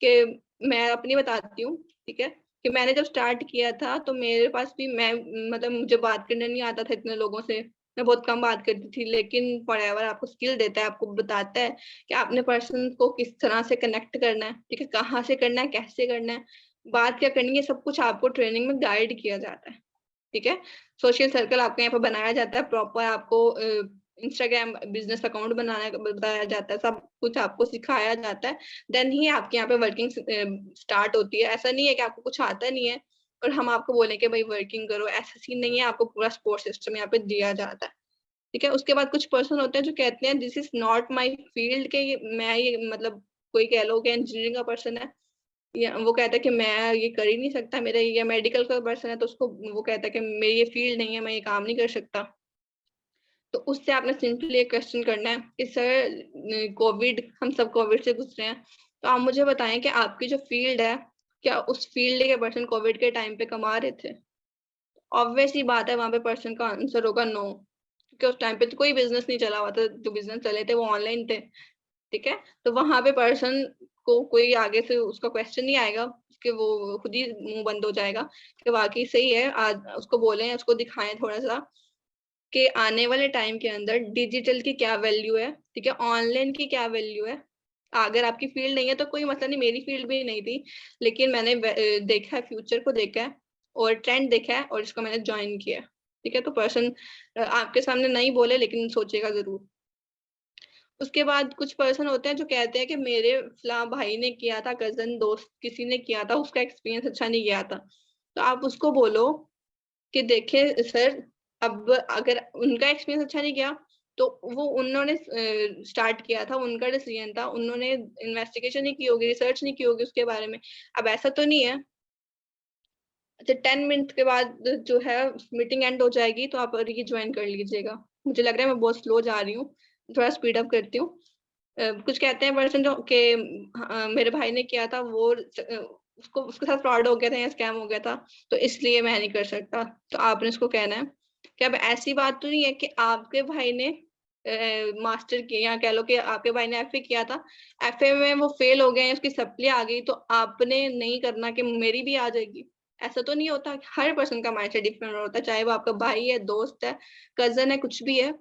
कि मैं अपनी बताती हूँ। ठीक है, कि मैंने जब स्टार्ट किया था तो मेरे पास भी मैं मतलब मुझे बात करना नहीं आता था इतने लोगों से, मैं बहुत कम बात करती थी। लेकिन फॉरएवर आपको स्किल देता है, आपको बताता है कि आपने पर्सन को किस तरह से कनेक्ट करना है। ठीक है, कहाँ से करना है, कैसे करना है, बात क्या करनी है, सब कुछ आपको ट्रेनिंग में गाइड किया जाता है। ठीक है, सोशल सर्कल आपको यहाँ पे बनाया जाता है प्रॉपर, आपको इंस्टाग्राम बिजनेस अकाउंट बनाना बताया जाता है, सब कुछ आपको सिखाया जाता है। देन ही आपके यहाँ पे वर्किंग स्टार्ट होती है। ऐसा नहीं है कि आपको कुछ आता नहीं है और हम आपको बोले कि भाई वर्किंग करो, ऐसा सीन नहीं है। आपको पूरा सपोर्ट सिस्टम यहाँ पे दिया जाता है। ठीक है, उसके बाद कुछ पर्सन होते हैं जो कहते हैं this is not my field, के मैं ये मतलब कोई कह लो कि इंजीनियरिंग का पर्सन है, या वो कहता है कि मैं ये कर ही नहीं सकता, मेरा ये मेडिकल का पर्सन है तो उसको वो कहता है कि मेरी ये फील्ड नहीं है, मैं ये काम नहीं कर सकता। तो उससे आपने सिंपली एक क्वेश्चन करना है कि सर कोविड, हम सब कोविड से गुजरे हैं, तो आप मुझे बताएं कि आपकी जो फील्ड है, क्या उस फील्ड के पर्सन कोविड के टाइम पे कमा रहे थे? ऑब्वियस ही बात है, वहां पे पर्सन का आंसर होगा नो, क्योंकि उस टाइम पे तो कोई बिजनेस नहीं चला हुआ था, जो बिजनेस चले थे वो ऑनलाइन थे। ठीक है, तो वहां पे पर्सन को कोई आगे से उसका क्वेश्चन नहीं आएगा, कि वो खुद ही मुंह बंद हो जाएगा कि वाकई सही है। आज उसको बोलें, उसको दिखाएं थोड़ा सा कि आने वाले टाइम के अंदर डिजिटल की क्या वैल्यू है। ठीक है, ऑनलाइन की क्या वैल्यू है, अगर आपकी फील्ड नहीं है तो कोई मसला नहीं, मेरी फील्ड भी नहीं थी, लेकिन मैंने देखा है, फ्यूचर को देखा है और ट्रेंड देखा है और इसको मैंने ज्वाइन किया। ठीक है, तो पर्सन आपके सामने नहीं बोले लेकिन सोचेगा जरूर। उसके बाद कुछ पर्सन होते हैं जो कहते हैं कि मेरे फला भाई ने किया था, कजन दोस्त किसी ने किया था, उसका एक्सपीरियंस अच्छा नहीं गया था। तो आप उसको बोलो कि देखें सर, अब अगर उनका एक्सपीरियंस अच्छा नहीं गया तो वो उन्होंने स्टार्ट किया था, उनका डिसीजन था, उन्होंने इन्वेस्टिगेशन नहीं की होगी, रिसर्च नहीं की होगी उसके बारे में। अब ऐसा तो नहीं है अच्छा 10 मिनट के बाद जो है मीटिंग एंड हो जाएगी तो आप ज्वाइन कर लीजिएगा। मुझे लग रहा है मैं बहुत स्लो जा रही हूँ, थोड़ा स्पीड अप करती हूँ। कुछ कहते हैं पर्सन जो कि मेरे भाई ने किया था, वो उसको उसके साथ फ्रॉड हो गया था या स्कैम हो गया था, तो इसलिए मैं नहीं कर सकता। तो आपने उसको कहना है कि अब ऐसी बात तो नहीं है कि आपके भाई ने मास्टर किया, या कह लो कि आपके भाई ने एफए किया था, एफए में वो फेल हो गया या उसकी सप्ली आ गई तो आपने नहीं करना कि मेरी भी आ जाएगी। ऐसा तो नहीं होता। हर पर्सन का माइंडसेट डिफरेंट होता है, चाहे वो आपका भाई है, दोस्त है, कजन है, कुछ भी है।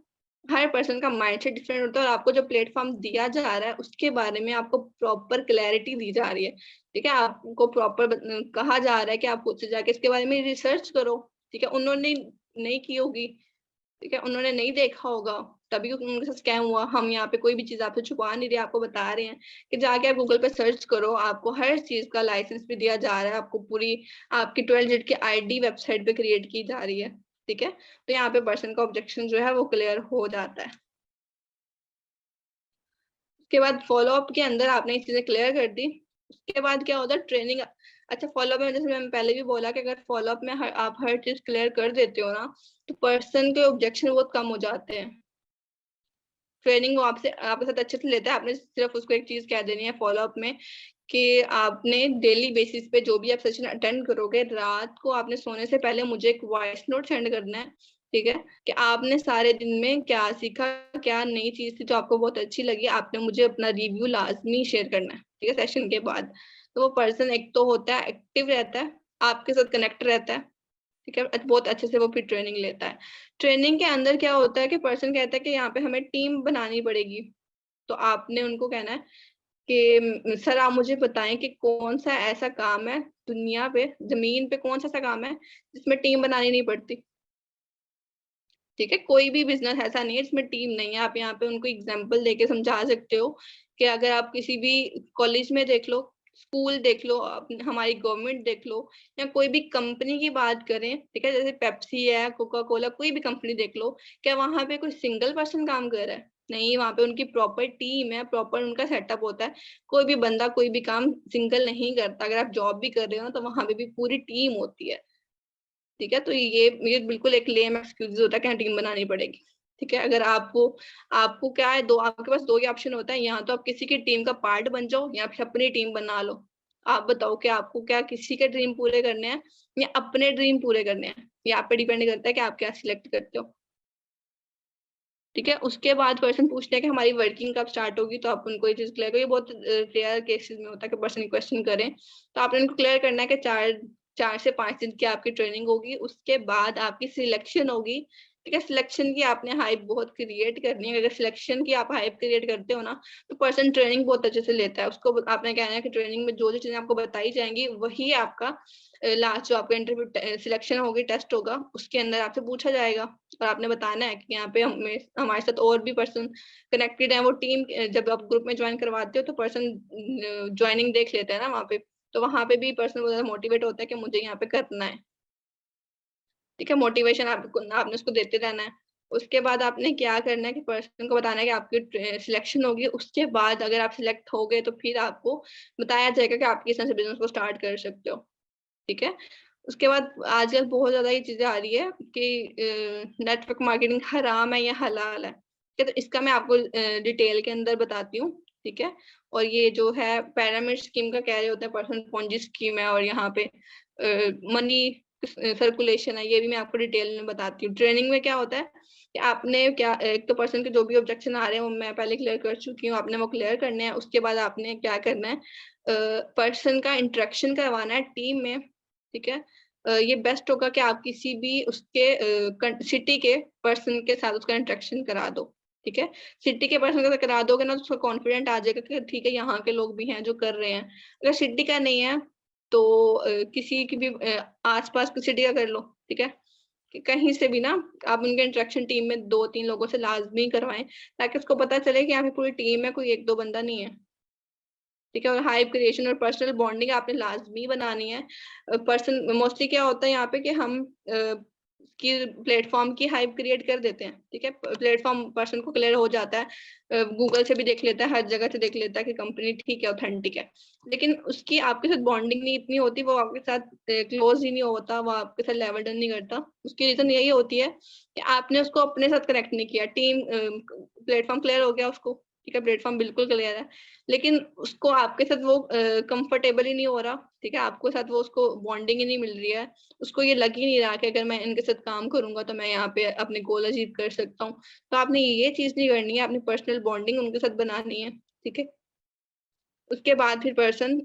हर पर्सन का माइंडसेट डिफरेंट होता है और आपको जो प्लेटफॉर्म दिया जा रहा है उसके बारे में आपको प्रॉपर क्लैरिटी दी जा रही है। ठीक है, आपको प्रॉपर कहा जा रहा है कि आप खुद से जाके इसके बारे में रिसर्च करो। ठीक है, उन्होंने नहीं की होगी, ठीक है, उन्होंने नहीं देखा होगा, तभी उनके साथ स्कैम हुआ। हम यहाँ पे कोई भी चीज आपसे छुपा नहीं रहे, आपको बता रहे हैं कि जाके आप गूगल पे सर्च करो, आपको हर चीज का लाइसेंस भी दिया जा रहा है, आपको पूरी आपकी 12 डिजिट की आईडी वेबसाइट पे क्रिएट की जा रही है। ठीक है, तो यहाँ पे पर्सन का ऑब्जेक्शन जो है वो क्लियर हो जाता है। उसके बाद फॉलो अप के अंदर आपने ये चीजें क्लियर कर दी। उसके बाद क्या होता है, ट्रेनिंग। अच्छा, फॉलो अप में जैसे मैंने पहले भी बोला कि अगर फॉलो अप में आप हर चीज क्लियर कर देते हो ना, तो पर्सन के ऑब्जेक्शन बहुत कम हो जाते हैं। ट्रेनिंग वो आपसे आपके साथ अच्छे से लेता है, आपने सिर्फ उसको एक चीज कह देनी है फॉलो अप में कि आपने डेली बेसिस पे जो भी आप सेशन अटेंड करोगे, रात को आपने सोने से पहले मुझे एक वॉइस नोट सेंड करना है। ठीक है, कि आपने सारे दिन में क्या सीखा, क्या नई चीज थी जो आपको बहुत अच्छी लगी, आपने मुझे अपना रिव्यू लाजमी शेयर करना है। ठीक है, सेशन के बाद। तो वो पर्सन एक तो होता है एक्टिव रहता है, आपके साथ कनेक्ट रहता है। ठीक है, बहुत अच्छे से वो फिर ट्रेनिंग लेता है। ट्रेनिंग के अंदर क्या होता है कि पर्सन कहता है कि यहाँ पे हमें टीम बनानी पड़ेगी। तो आपने उनको कहना है कि सर आप मुझे बताएं कि कौन सा ऐसा काम है दुनिया पे, जमीन पे कौन सा ऐसा काम है जिसमें टीम बनानी नहीं पड़ती। ठीक है, कोई भी बिजनेस ऐसा नहीं है जिसमें टीम नहीं है। आप यहाँ पे उनको एग्जाम्पल देके समझा सकते हो कि अगर आप किसी भी कॉलेज में देख लो, स्कूल देख लो, हमारी गवर्नमेंट देख लो, या कोई भी कंपनी की बात करें, ठीक है, जैसे पेप्सी है, कोका कोला, कोई भी कंपनी देख लो, क्या वहां पे कोई सिंगल पर्सन काम कर रहा है? नहीं, वहां पे उनकी प्रॉपर टीम है, प्रॉपर उनका सेटअप होता है। कोई भी बंदा कोई भी काम सिंगल नहीं करता। अगर आप जॉब भी कर रहे हो तो वहां पे भी पूरी टीम होती है। ठीक है, तो ये बिल्कुल एक लेम एक्सक्यूज होता है कि टीम बनानी पड़ेगी। ठीक है, अगर आपको आपको क्या है, दो आपके पास दो ही ऑप्शन होता है, यहाँ तो आप किसी की टीम का पार्ट बन जाओ या फिर अपनी टीम बना लो। आप बताओ कि आपको क्या किसी के ड्रीम पूरे करने हैं या अपने ड्रीम पूरे करने हैं, ये आप पे डिपेंड करता है कि आप क्या सिलेक्ट करते हो। ठीक है, उसके बाद पर्सन पूछते हैं कि हमारी वर्किंग कब स्टार्ट होगी, तो आप उनको ये चीज क्लियर करो। ये बहुत रेयर केसेस में होता है कि पर्सन क्वेश्चन करें, तो आपने उनको क्लियर करना है कि 4 से 5 दिन की आपकी ट्रेनिंग होगी, उसके बाद आपकी सिलेक्शन होगी। ठीक है, सिलेक्शन की आपने हाइप बहुत क्रिएट करनी है। अगर सिलेक्शन की आप हाइप क्रिएट करते हो ना, तो पर्सन ट्रेनिंग बहुत अच्छे से लेता है। उसको आपने कहना है कि ट्रेनिंग में जो जो चीजें आपको बताई जाएंगी वही आपका लास्ट जो आपका इंटरव्यू सिलेक्शन होगी, टेस्ट होगा, उसके अंदर आपसे पूछा जाएगा। और आपने बताना है कि यहाँ पे हमारे साथ और भी पर्सन कनेक्टेड है। वो टीम जब आप ग्रुप में ज्वाइन करवाते हो तो पर्सन ज्वाइनिंग देख लेते हैं ना वहाँ पे, तो वहाँ पे भी पर्सन बहुत ज्यादा मोटिवेट होता है कि मुझे यहाँ पे करना है। ठीक है, मोटिवेशन आपने उसको देते रहना है। उसके बाद आपने क्या करना है कि पर्सन को बताना है कि आपकी सिलेक्शन होगी। उसके बाद अगर आप सिलेक्ट हो गए तो फिर आपको बताया जाएगा कि आप किस तरह से बिजनेस को स्टार्ट कर सकते हो। ठीक है, उसके बाद आजकल बहुत ज्यादा ये चीजें आ रही है कि नेटवर्क मार्केटिंग हराम है या हलाल है। ठीक है, तो इसका मैं आपको डिटेल के अंदर बताती हूँ। ठीक है, और ये जो है पैरामिड स्कीम का कह रहे होते हैं पर्सन, पोंजी स्कीम है, और यहाँ पे मनी सर्कुलेशन है, ये भी मैं आपको डिटेल में बताती हूँ। ट्रेनिंग में क्या होता है कि आपने क्या, एक तो पर्सन के जो भी ऑब्जेक्शन आ रहे हैं वो मैं पहले क्लियर कर चुकी हूँ, आपने वो क्लियर करने हैं। उसके बाद आपने क्या करना है, पर्सन का इंटरेक्शन करवाना है टीम में। ठीक है, ये बेस्ट होगा कि आप किसी भी उसके सिटी के पर्सन के साथ उसका इंटरेक्शन करा दो। ठीक है। सिटी के पर्सन का करा दोगे ना तो उसको कॉन्फिडेंट आ जाएगा कि ठीक है यहाँ के लोग भी हैं जो कर रहे हैं। अगर सिटी का नहीं है तो किसी की भी आसपास की सिटी का कर लो, ठीक है। कि कहीं से भी ना आप उनके इंटरेक्शन टीम में 2-3 लोगों से लाजमी करवाएं, ताकि उसको पता चले कि यहाँ पे पूरी टीम है, कोई 1-2 बंदा नहीं है, ठीक है। और हाइप क्रिएशन और पर्सनल बॉन्डिंग आपने लाजमी बनानी है। पर्सन मोस्टली क्या होता है यहाँ पे कि हम की प्लेटफॉर्म की हाइप क्रिएट कर देते हैं, ठीक है। प्लेटफॉर्म पर्सन को क्लियर हो जाता है, गूगल से भी देख लेता है, हर जगह से देख लेता है कि कंपनी ठीक है, ऑथेंटिक है, लेकिन उसकी आपके साथ बॉन्डिंग नहीं इतनी होती, वो आपके साथ क्लोज ही नहीं होता, वो आपके साथ लेवल डन नहीं करता। उसकी रीजन यही होती है कि आपने उसको अपने साथ कनेक्ट नहीं किया। टीम प्लेटफॉर्म क्लियर हो गया उसको, ठीक है, प्लेटफॉर्म बिल्कुल क्लियर है, लेकिन उसको आपके साथ वो कंफर्टेबल ही नहीं हो रहा, ठीक है, आपके साथ वो उसको बॉन्डिंग ही नहीं मिल रही है, उसको ये लग ही नहीं रहा कि अगर मैं इनके साथ काम करूंगा तो मैं यहाँ पे अपने गोल अचीव कर सकता हूँ। तो आपने ये चीज नहीं करनी है, आपने पर्सनल बॉन्डिंग उनके साथ बनानी है, ठीक है। उसके बाद फिर पर्सन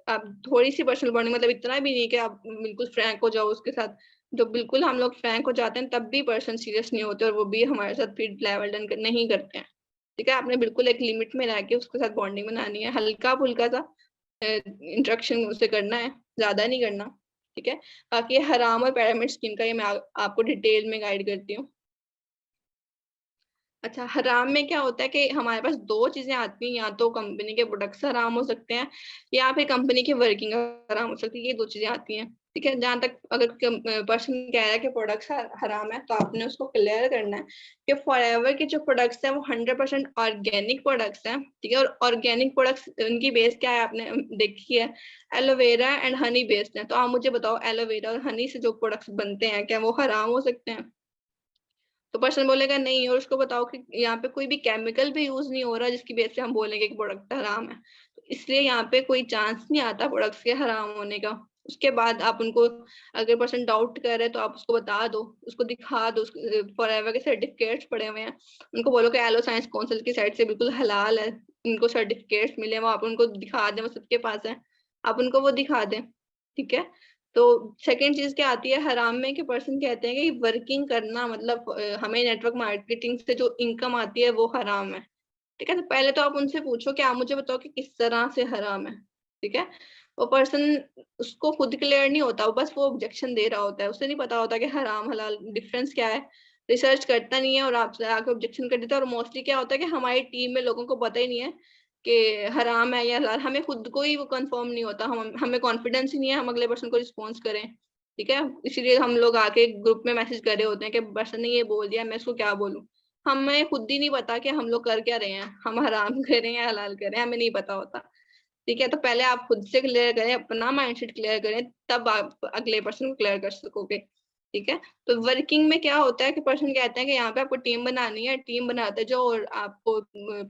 आप थोड़ी सी पर्सनल बॉन्डिंग, मतलब इतना भी नहीं कि आप बिल्कुल फ्रैंक हो जाओ उसके साथ। जो बिल्कुल हम लोग फ्रैंक हो जाते हैं तब भी पर्सन सीरियस नहीं होते और वो भी हमारे साथ फिर लेवल डन नहीं करते हैं, ठीक है। आपने बिल्कुल एक लिमिट में रह के उसके साथ बॉन्डिंग बनानी है, हल्का फुल्का सा इंट्रैक्शन उससे करना है, ज्यादा नहीं करना, ठीक है। बाकी हराम और पिरामिड स्कीम का ये मैं आपको डिटेल में गाइड करती हूँ। अच्छा, हराम में क्या होता है कि हमारे पास 2 चीजें आती हैं, या तो कंपनी के प्रोडक्ट्स हराम हो सकते हैं या फिर कंपनी की वर्किंग हराम हो सकती है, ये 2 चीजें आती हैं, ठीक है। जहां तक अगर पर्सन कह रहा है कि प्रोडक्ट्स हराम है तो आपने उसको क्लियर करना है कि फॉरएवर के जो प्रोडक्ट्स हैं वो 100% ऑर्गेनिक प्रोडक्ट्स हैं, ठीक है। और ऑर्गेनिक प्रोडक्ट्स उनकी बेस क्या है आपने देखी है, एलोवेरा एंड हनी बेस्ड है। तो आप मुझे बताओ, एलोवेरा और हनी से जो प्रोडक्ट्स बनते हैं क्या वो हराम हो सकते हैं? तो पर्सन बोलेगा नहीं, और उसको बताओ कि यहाँ पे कोई भी केमिकल भी यूज नहीं हो रहा जिसकी बेस पे हम बोलेंगे कि प्रोडक्ट हराम है, तो इसलिए यहाँ पे कोई चांस नहीं आता प्रोडक्ट्स के हराम होने का। उसके बाद आप उनको, अगर पर्सन डाउट कर रहे तो आप उसको बता दो, उसको दिखा दो, फॉरएवर के सर्टिफिकेट्स पड़े हुए हैं, उनको बोलो कि एलो साइंस काउंसिल की साइड से बिल्कुल हलाल है, इनको सर्टिफिकेट्स मिले, वो आप उनको दिखा दें, वो सबके पास है, आप उनको वो दिखा दें, ठीक है। तो सेकंड चीज क्या आती है हराम में, कि पर्सन कहते हैं कि वर्किंग करना, मतलब हमें नेटवर्क मार्केटिंग से जो इनकम आती है वो हराम है, ठीक है। तो पहले तो आप उनसे पूछो कि आप मुझे बताओ कि किस तरह से हराम है, ठीक है। वो पर्सन, उसको खुद क्लियर नहीं होता, वो बस वो ऑब्जेक्शन दे रहा होता है, उसे नहीं पता होता कि हराम हलाल डिफरेंस क्या है, रिसर्च करता नहीं है और आपसे आके ऑब्जेक्शन कर देता है। और मोस्टली क्या होता है कि हमारी टीम में लोगों को पता ही नहीं है कि हराम है या हलाल, हमें खुद को ही वो कंफर्म नहीं होता, हम हमें कॉन्फिडेंस ही नहीं है हम अगले पर्सन को रिस्पॉन्स करें, ठीक है। इसीलिए हम लोग आके ग्रुप में मैसेज कर रहे होते हैं कि पर्सन ने ये बोल दिया, मैं इसको क्या बोलूं। हमें खुद ही नहीं पता कि हम लोग कर क्या रहे हैं, हम हराम कर रहे हैं या हलाल कर रहे हैं, हमें नहीं पता होता, ठीक है। तो पहले आप खुद से क्लियर करें, अपना माइंडसेट क्लियर करें, तब आप अगले पर्सन को क्लियर कर सकोगे, ठीक है। तो वर्किंग में क्या होता है कि पर्सन कहते हैं कि यहाँ पे आपको टीम बनानी है, टीम बनाते जाओ और आपको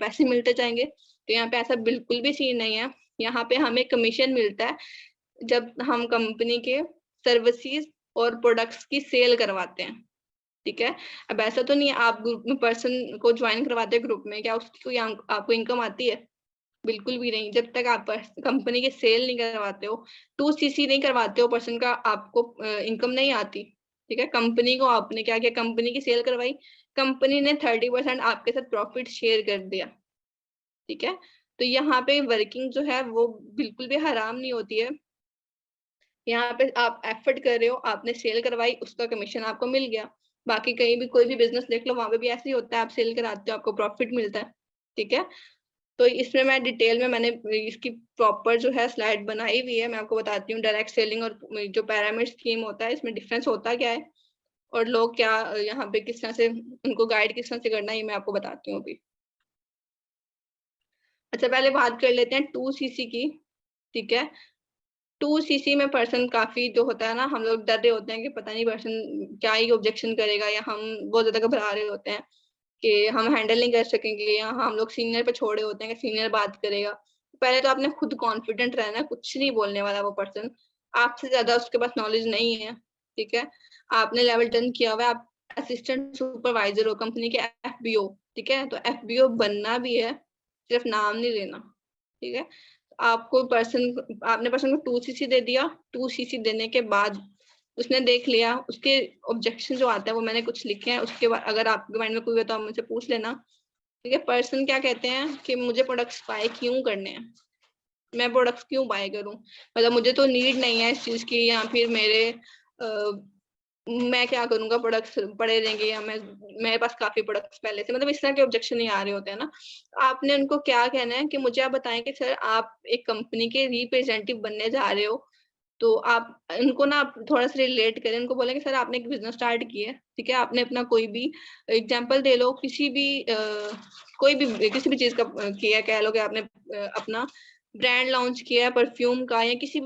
पैसे मिलते जाएंगे, तो यहाँ पे ऐसा बिल्कुल भी सीन नहीं है। यहाँ पे हमें कमीशन मिलता है जब हम कंपनी के सर्विसेज और प्रोडक्ट्स की सेल करवाते हैं, ठीक है। अब ऐसा तो नहीं है आप ग्रुप में पर्सन को ज्वाइन करवाते हैं ग्रुप में, क्या उसकी कोई आपको इनकम आती है? बिल्कुल भी नहीं, जब तक आप कंपनी के सेल नहीं करवाते हो, 2cc नहीं करवाते हो पर्सन का, आपको इनकम नहीं आती, ठीक है। कंपनी को आपने क्या किया, कंपनी की सेल करवाई, कंपनी ने 30% आपके साथ प्रॉफिट शेयर कर दिया, ठीक है। तो यहाँ पे वर्किंग जो है वो बिल्कुल भी हराम नहीं होती है। यहाँ पे आप एफर्ट कर रहे हो, आपने सेल करवाई, उसका कमीशन आपको मिल गया। बाकी कहीं भी कोई भी बिजनेस देख लो, वहां पे भी ऐसे ही होता है, आप सेल कराते हो आपको प्रॉफिट मिलता है, ठीक है। तो इसमें मैं डिटेल में मैंने इसकी प्रॉपर जो है स्लाइड बनाई हुई है, मैं आपको बताती हूँ डायरेक्ट सेलिंग और जो पिरामिड स्कीम होता है इसमें डिफरेंस होता क्या है, और लोग क्या यहाँ पे किस तरह से उनको गाइड किस तरह से करना है, ये मैं आपको बताती हूँ अभी। अच्छा, पहले बात कर लेते हैं 2cc की, ठीक है। 2cc में पर्सन काफी जो होता है ना, हम लोग डर रहे होते हैं कि पता नहीं पर्सन क्या ही ऑब्जेक्शन करेगा, या हम बहुत ज्यादा घबरा रहे होते हैं कि हम हैंडल नहीं कर सकेंगे, या हम लोग सीनियर पे छोड़े होते हैं कि सीनियर बात करेगा। पहले तो आपने खुद कॉन्फिडेंट रहना है, कुछ नहीं बोलने वाला वो पर्सन, आपसे ज्यादा उसके पास नॉलेज नहीं है, ठीक है। आपने लेवल 10 किया हुआ है, आप असिस्टेंट सुपरवाइजर हो कंपनी के, एफबीओ, ठीक है। तो एफबीओ बनना भी है, सिर्फ नाम नहीं लेना, ठीक है। आपको पर्सन, आपने पर्सन को 2cc दे दिया, 2cc देने के बाद उसने देख लिया, उसके ऑब्जेक्शन जो आता है वो मैंने कुछ लिखे हैं, उसके बाद अगर आपके माइंड में कोई हो तो आप मुझसे पूछ लेना। ठीक है। पर्सन क्या कहते हैं कि मुझे प्रोडक्ट्स बाय क्यों करने हैं, मैं प्रोडक्ट्स क्यों बाय करूं, मतलब मुझे तो नीड नहीं है इस चीज की, या फिर मैं क्या करूंगा, प्रोडक्ट्स पड़े रहेंगे, या मेरे पास काफी प्रोडक्ट्स पहले से, मतलब इस तरह के ऑब्जेक्शन नहीं आ रहे होते हैं ना। आपने उनको क्या कहना है कि मुझे आप बताएं कि सर आप एक कंपनी के रिप्रेजेंटेटिव बनने जा रहे हो, तो आप इनको ना आप थोड़ा सा रिलेट करें, उनको बोलें कि सर आपने एक बिजनेस स्टार्ट किया है, ठीक है, आपने अपना कोई भी एग्जांपल दे लो, किसी भी किसी भी चीज का किया, कह लो कि आपने अपना ब्रांड लॉन्च किया है परफ्यूम का, या किसी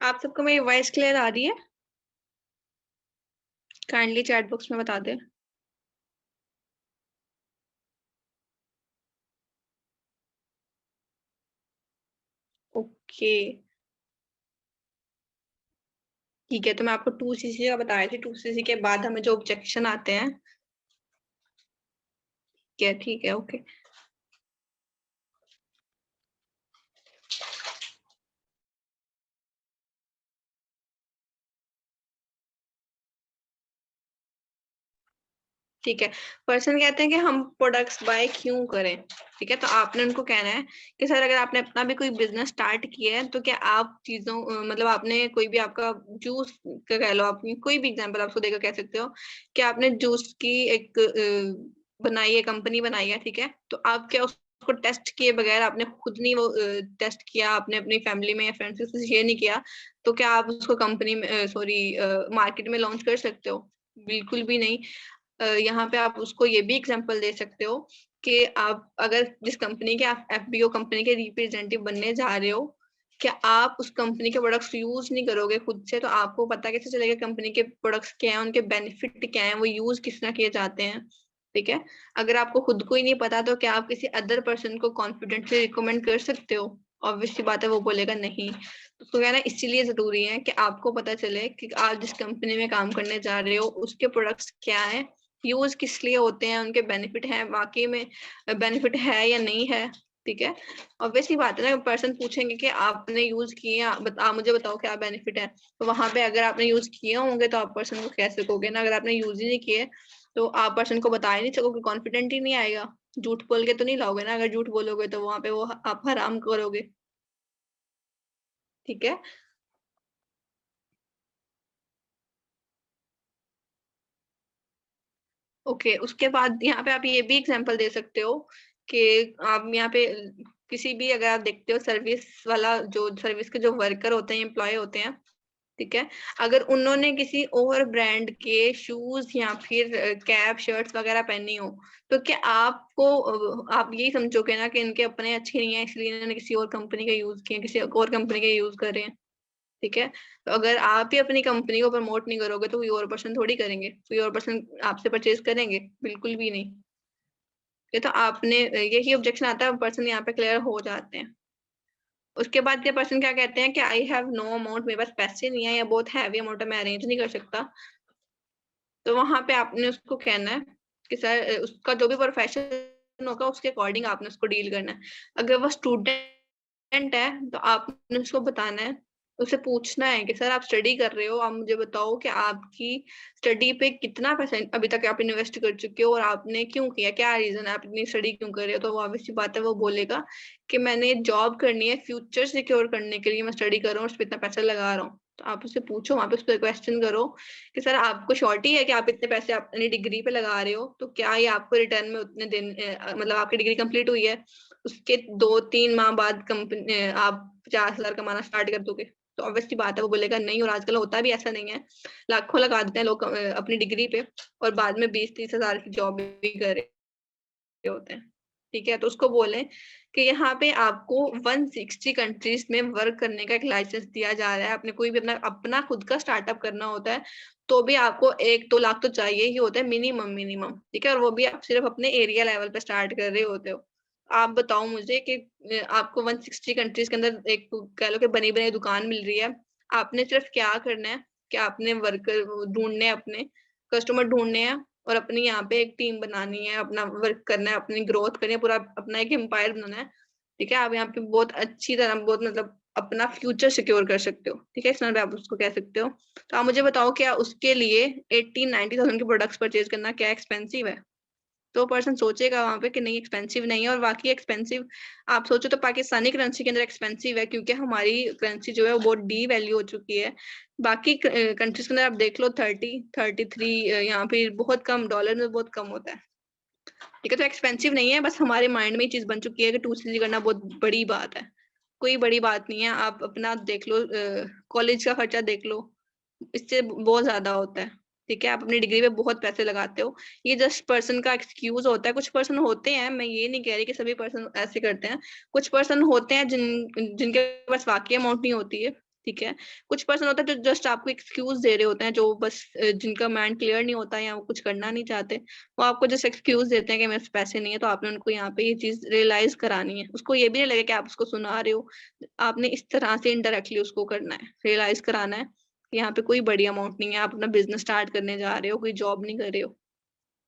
आप सबको मेरी वॉइस क्लियर आ रही है? काइंडली चैट बॉक्स में बता दें। ओके, ठीक है, तो मैं आपको 2cc का बताया थी, 2cc के बाद हमें जो ऑब्जेक्शन आते हैं, क्या, ठीक है, ओके। ठीक है, पर्सन कहते हैं कि हम प्रोडक्ट्स बाय क्यों करें, ठीक है, तो आपने उनको कहना है कि सर अगर आपने अपना भी कोई बिजनेस स्टार्ट किया है, तो क्या आप चीजों मतलब आपने कोई भी आपका जूस का कह लो, आपकी कोई भी एग्जांपल आपको देकर कह सकते हो कि आपने जूस की एक बनाई है, कंपनी बनाई है, ठीक है, तो आप क्या उसको टेस्ट किए बगैर, आपने खुद नहीं वो टेस्ट किया, आपने अपनी फैमिली में या फ्रेंड्स के साथ शेयर नहीं किया, तो क्या आप उसको कंपनी में सॉरी मार्केट में लॉन्च कर सकते हो? बिल्कुल भी नहीं। यहाँ पे आप उसको ये भी एग्जांपल दे सकते हो कि आप अगर जिस कंपनी के आप एफबीओ कंपनी के रिप्रेजेंटेटिव बनने जा रहे हो, क्या आप उस कंपनी के प्रोडक्ट्स यूज नहीं करोगे खुद से, तो आपको पता कैसे चलेगा कंपनी के प्रोडक्ट्स क्या है, उनके बेनिफिट क्या है, वो यूज किस तरह किए जाते हैं, ठीक है। अगर आपको खुद को ही नहीं पता, तो क्या आप किसी अदर पर्सन को कॉन्फिडेंटली रिकमेंड कर सकते हो? ऑब्वियस सी बात है, वो बोलेगा नहीं। तो कहना इसीलिए जरूरी है कि आपको पता चले कि आप जिस कंपनी में काम करने जा रहे हो उसके प्रोडक्ट्स क्या है, यूज किस लिए होते हैं, उनके बेनिफिट है, वाकई में बेनिफिट है या नहीं है, ठीक है। और वैसी बात है ना, पर्सन पूछेंगे कि आपने यूज किए, आप मुझे बताओ क्या बेनिफिट है, तो वहां पे अगर आपने यूज किए होंगे तो आप पर्सन को कह सकोगे ना, अगर आपने यूज ही नहीं किए तो आप पर्सन को बता ही नहीं सकोगे, कॉन्फिडेंट ही नहीं आएगा। झूठ बोल के तो नहीं लाओगे ना, अगर झूठ बोलोगे तो वहां पे वो आप हराम करोगे, ठीक है। ओके, उसके बाद यहाँ पे आप ये भी एग्जांपल दे सकते हो कि आप यहाँ पे किसी भी, अगर आप देखते हो सर्विस वाला, जो सर्विस के जो वर्कर होते हैं, एम्प्लॉय होते हैं, ठीक है, अगर उन्होंने किसी और ब्रांड के शूज या फिर कैप शर्ट्स वगैरह पहनी हो, तो क्या आपको आप यही समझोगे ना कि इनके अपने अच्छे नहीं है, इसलिए इन्होंने किसी और कंपनी का यूज किए, किसी और कंपनी का यूज कर रहे हैं, ठीक है। तो अगर आप ही अपनी कंपनी को प्रमोट नहीं करोगे तो कोई और पर्सन थोड़ी करेंगे, कोई और पर्सन आपसे परचेज करेंगे? बिल्कुल भी नहीं। ये तो आपने यही ऑब्जेक्शन आता है, पर्सन यहाँ पे क्लियर हो जाते हैं। उसके बाद ये पर्सन क्या कहते हैं कि आई हैव नो अमाउंट, मेरे पास पैसे नहीं है, या बहुत हैवी अमाउंट है, मैं अरेंज नहीं कर सकता। तो वहां पे आपने उसको कहना है कि सर उसका जो भी प्रोफेशन होगा उसके अकॉर्डिंग आपने उसको डील करना है। अगर वो स्टूडेंट है तो आपने उसको बताना है उससे पूछना है कि सर आप स्टडी कर रहे हो, आप मुझे बताओ कि आपकी स्टडी पे कितना पैसा अभी तक आप इन्वेस्ट कर चुके हो और आपने क्यों किया, क्या रीजन है, आप इतनी स्टडी क्यों कर रहे हो। तो वो ऑब्वियस सी बात है, वो बोलेगा कि मैंने जॉब करनी है, फ्यूचर सिक्योर करने के लिए मैं स्टडी कर रहा हूँ, उस पर इतना पैसा लगा रहा हूँ। तो आप उससे पूछो, वहां पे उस पर क्वेश्चन करो कि सर आपको श्योरिटी है कि आप इतने पैसे अपनी डिग्री पे लगा रहे हो, तो क्या ये आपको रिटर्न में उतने दिन मतलब आपकी डिग्री कंप्लीट हुई है, उसके 2-3 माह बाद कंपनी आप 50,000 कमाना स्टार्ट कर दोगे। तो ऑब्वियसली बात है, वो बोलेगा नहीं। और आजकल होता भी ऐसा नहीं है, लाखों लगा देते हैं लोग अपनी डिग्री पे और बाद में 20-30 हजार की जॉब भी कर रहे होते हैं। ठीक है, तो उसको बोलें कि यहाँ पे आपको 160 कंट्रीज में वर्क करने का एक लाइसेंस दिया जा रहा है। आपने कोई भी अपना अपना खुद का स्टार्टअप करना होता है तो भी आपको 1-2 लाख तो चाहिए ही होता है, मिनिमम मिनिमम। ठीक है, और वो भी आप सिर्फ अपने एरिया लेवल पे स्टार्ट कर रहे होते हो। आप बताओ मुझे कि आपको 160 कंट्रीज के अंदर एक कह लो कि बनी बनाई दुकान मिल रही है, आपने सिर्फ क्या करना है कि आपने वर्कर ढूंढने हैं, अपने कस्टमर ढूंढने हैं और अपनी यहाँ पे एक टीम बनानी है, अपना वर्क करना है, अपनी ग्रोथ करनी है, पूरा अपना एक एम्पायर बनाना है। ठीक है, आप यहाँ पे बहुत अच्छी तरह बहुत मतलब अपना फ्यूचर सिक्योर कर सकते हो। ठीक है, इस तरह पे आप उसको कह सकते हो। तो आप मुझे बताओ क्या उसके लिए 80-90,000 के प्रोडक्ट्स परचेज करना क्या एक्सपेंसिव है? तो पर्सन सोचेगा वहां पे कि नहीं एक्सपेंसिव नहीं है, और वाकई एक्सपेंसिव आप सोचो तो पाकिस्तानी करेंसी के अंदर एक्सपेंसिव है, क्योंकि हमारी करेंसी जो है वो बहुत डी वैल्यू हो चुकी है। बाकी कंट्रीज के अंदर आप देख लो 30-33, यहाँ पे बहुत कम, डॉलर में बहुत कम होता है। ठीक है, तो एक्सपेंसिव नहीं है, बस हमारे माइंड में ये चीज बन चुकी है कि 2 CG करना बहुत बड़ी बात है। कोई बड़ी बात नहीं है, आप अपना देख लो, कॉलेज का खर्चा देख लो, इससे बहुत ज्यादा होता है। ठीक है, आप अपनी डिग्री पे बहुत पैसे लगाते हो, ये जस्ट पर्सन का एक्सक्यूज होता है। कुछ पर्सन होते हैं, मैं ये नहीं कह रही कि सभी पर्सन ऐसे करते हैं, कुछ पर्सन होते हैं जिनके पास वाकई अमाउंट नहीं होती है। ठीक है, कुछ पर्सन होता है जो जस्ट आपको एक्सक्यूज दे रहे होते हैं, जो बस जिनका माइंड क्लियर नहीं होता या वो कुछ करना नहीं चाहते, वो आपको जस्ट एक्सक्यूज देते हैं कि मेरे पास पैसे नहीं है। तो आपने उनको यहाँ पे ये चीज रियलाइज करानी है, उसको ये भी नहीं लगे कि आप उसको सुना रहे हो, आपने इस तरह से इनडायरेक्टली उसको करना है, रियलाइज कराना है कि यहाँ पे कोई बड़ी अमाउंट नहीं है, आप अपना बिजनेस स्टार्ट करने जा रहे हो, कोई जॉब नहीं कर रहे हो।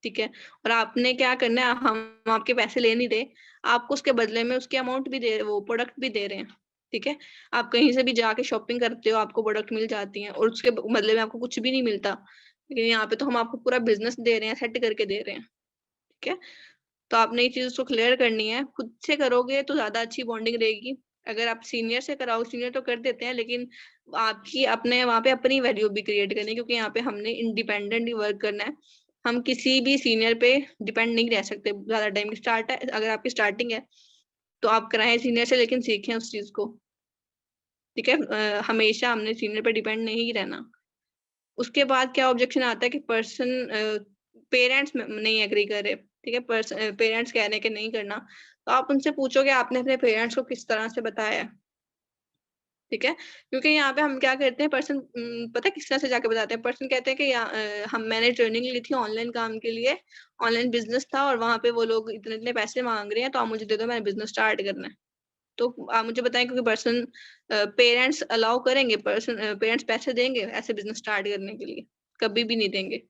ठीक है, और आपने क्या करना है, हम आपके पैसे ले नहीं रहे, आपको उसके बदले में उसकी अमाउंट भी दे, वो प्रोडक्ट भी दे रहे हैं। ठीक है, आप कहीं से भी जाके शॉपिंग करते हो, आपको प्रोडक्ट मिल जाती है और उसके बदले में आपको कुछ भी नहीं मिलता, लेकिन यहाँ पे तो हम आपको पूरा बिजनेस दे रहे हैं, सेट करके दे रहे हैं। ठीक है, तो आपने ये चीज उसको क्लियर करनी है, खुद से करोगे तो ज्यादा अच्छी बॉन्डिंग रहेगी। अगर आप सीनियर से कराओ, सीनियर तो कर देते हैं, लेकिन आपकी अपने वहां पे अपनी वैल्यू भी क्रिएट करनी है, क्योंकि यहाँ पे हमने इंडिपेंडेंटली वर्क करना है। हम किसी भी सीनियर पे डिपेंड नहीं रह सकते ज्यादा टाइम। स्टार्ट है, अगर आपकी स्टार्टिंग है तो आप कराएं सीनियर से, लेकिन सीखें उस चीज को। ठीक है, हमेशा हमने सीनियर पे डिपेंड नहीं रहना। उसके बाद क्या ऑब्जेक्शन आता है कि पर्सन पेरेंट्स नहीं एग्री करे। ठीक है, पेरेंट्स कह रहे हैं कि नहीं करना, तो आप उनसे पूछोगे आपने अपने पेरेंट्स को किस तरह से बताया है। ठीक है, क्योंकि यहाँ पे हम क्या करते हैं, पर्सन पता है किस तरह से जाके बताते हैं। पर्सन कहते हैं कि मैंने ट्रेनिंग ली थी ऑनलाइन काम के लिए, ऑनलाइन बिजनेस था और वहां पे वो लोग इतने इतने पैसे मांग रहे हैं, तो आप मुझे दे दो, मैंने बिजनेस स्टार्ट करना है। तो आप मुझे बताएं, क्योंकि पर्सन पेरेंट्स अलाउ करेंगे, पेरेंट्स पैसे देंगे ऐसे बिजनेस स्टार्ट करने के लिए? कभी भी नहीं देंगे।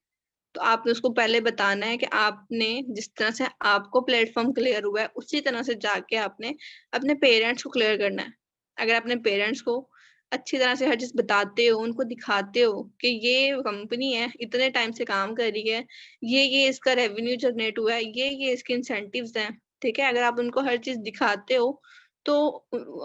तो आपने उसको पहले बताना है कि आपने जिस तरह से आपको प्लेटफॉर्म क्लियर हुआ है, उसी तरह से जाके आपने अपने पेरेंट्स को क्लियर करना है। अगर अपने पेरेंट्स को अच्छी तरह से हर चीज बताते हो, उनको दिखाते हो कि ये कंपनी है, इतने टाइम से काम कर रही है, ये इसका रेवेन्यू जनरेट हुआ है, ये इसके इंसेंटिव्स हैं। ठीक है, अगर आप उनको हर चीज दिखाते हो तो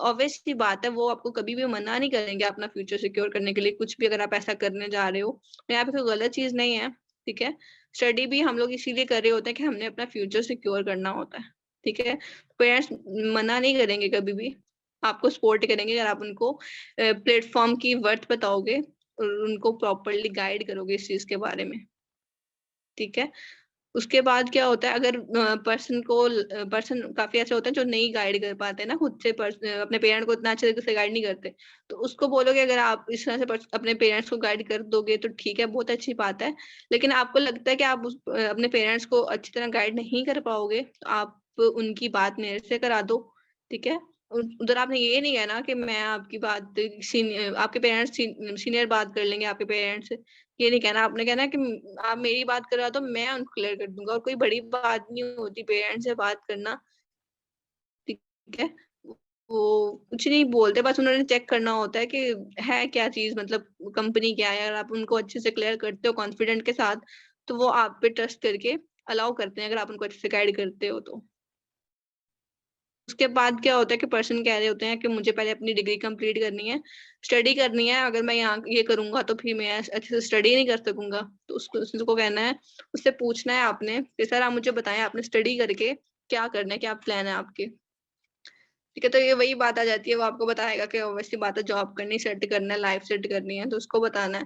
ऑब्वियस सी बात है, वो आपको कभी भी मना नहीं करेंगे अपना फ्यूचर सिक्योर करने के लिए, कुछ भी अगर आप ऐसा करने जा रहे हो। यहाँ पे कोई गलत चीज नहीं है। ठीक है, स्टडी भी हम लोग इसीलिए कर रहे होते हैं कि हमने अपना फ्यूचर सिक्योर करना होता है। ठीक है, पेरेंट्स मना नहीं करेंगे कभी भी, आपको सपोर्ट करेंगे अगर आप उनको प्लेटफॉर्म की वर्थ बताओगे और उनको प्रॉपरली गाइड करोगे इस चीज के बारे में। ठीक है, उसके बाद क्या होता है, अगर पर्सन काफी ऐसे होते हैं जो नहीं गाइड कर पाते ना खुद से, अपने पेरेंट को इतना अच्छे तरीके से गाइड नहीं करते, तो उसको बोलोगे अगर आप इस तरह से अपने पेरेंट्स को गाइड कर दोगे तो ठीक है, बहुत अच्छी बात है। लेकिन आपको लगता है कि आप अपने पेरेंट्स को अच्छी तरह गाइड नहीं कर पाओगे, तो आप उनकी बात मेरे से करा दो। ठीक है, उधर आपने ये नहीं कहना कि मैं आपकी बात आपके पेरेंट्स सीनियर बात कर लेंगे आपके पेरेंट्स, ये नहीं कहना। आपने कहना कि आप मेरी बात करा दो, मैं उनको क्लियर कर दूंगा, और कोई बड़ी बात नहीं होती पेरेंट्स से बात करना। ठीक है, वो कुछ नहीं बोलते, बस उन्होंने चेक करना होता है कि है क्या चीज, मतलब कंपनी क्या है। अगर आप उनको अच्छे से क्लियर करते हो कॉन्फिडेंट के साथ, तो वो आप पे ट्रस्ट करके अलाउ करते हैं, अगर आप उनको अच्छे से गाइड करते हो तो। उसके बाद क्या होता है कि पर्सन कह रहे होते हैं कि मुझे पहले अपनी डिग्री कंप्लीट करनी है, स्टडी करनी है। अगर मैं यहाँ ये करूंगा तो फिर मैं अच्छे से स्टडी नहीं कर सकूंगा। तो उसको कहना है, उससे पूछना है आपने कि सर आप मुझे बताएं, आपने स्टडी करके क्या करना है, क्या प्लान है आपके। ठीक है, तो ये वही बात आ जाती है, वो आपको बताएगा कि वैसी बात है, जॉब करनी, सेट करना है, लाइफ सेट करनी है। तो उसको बताना है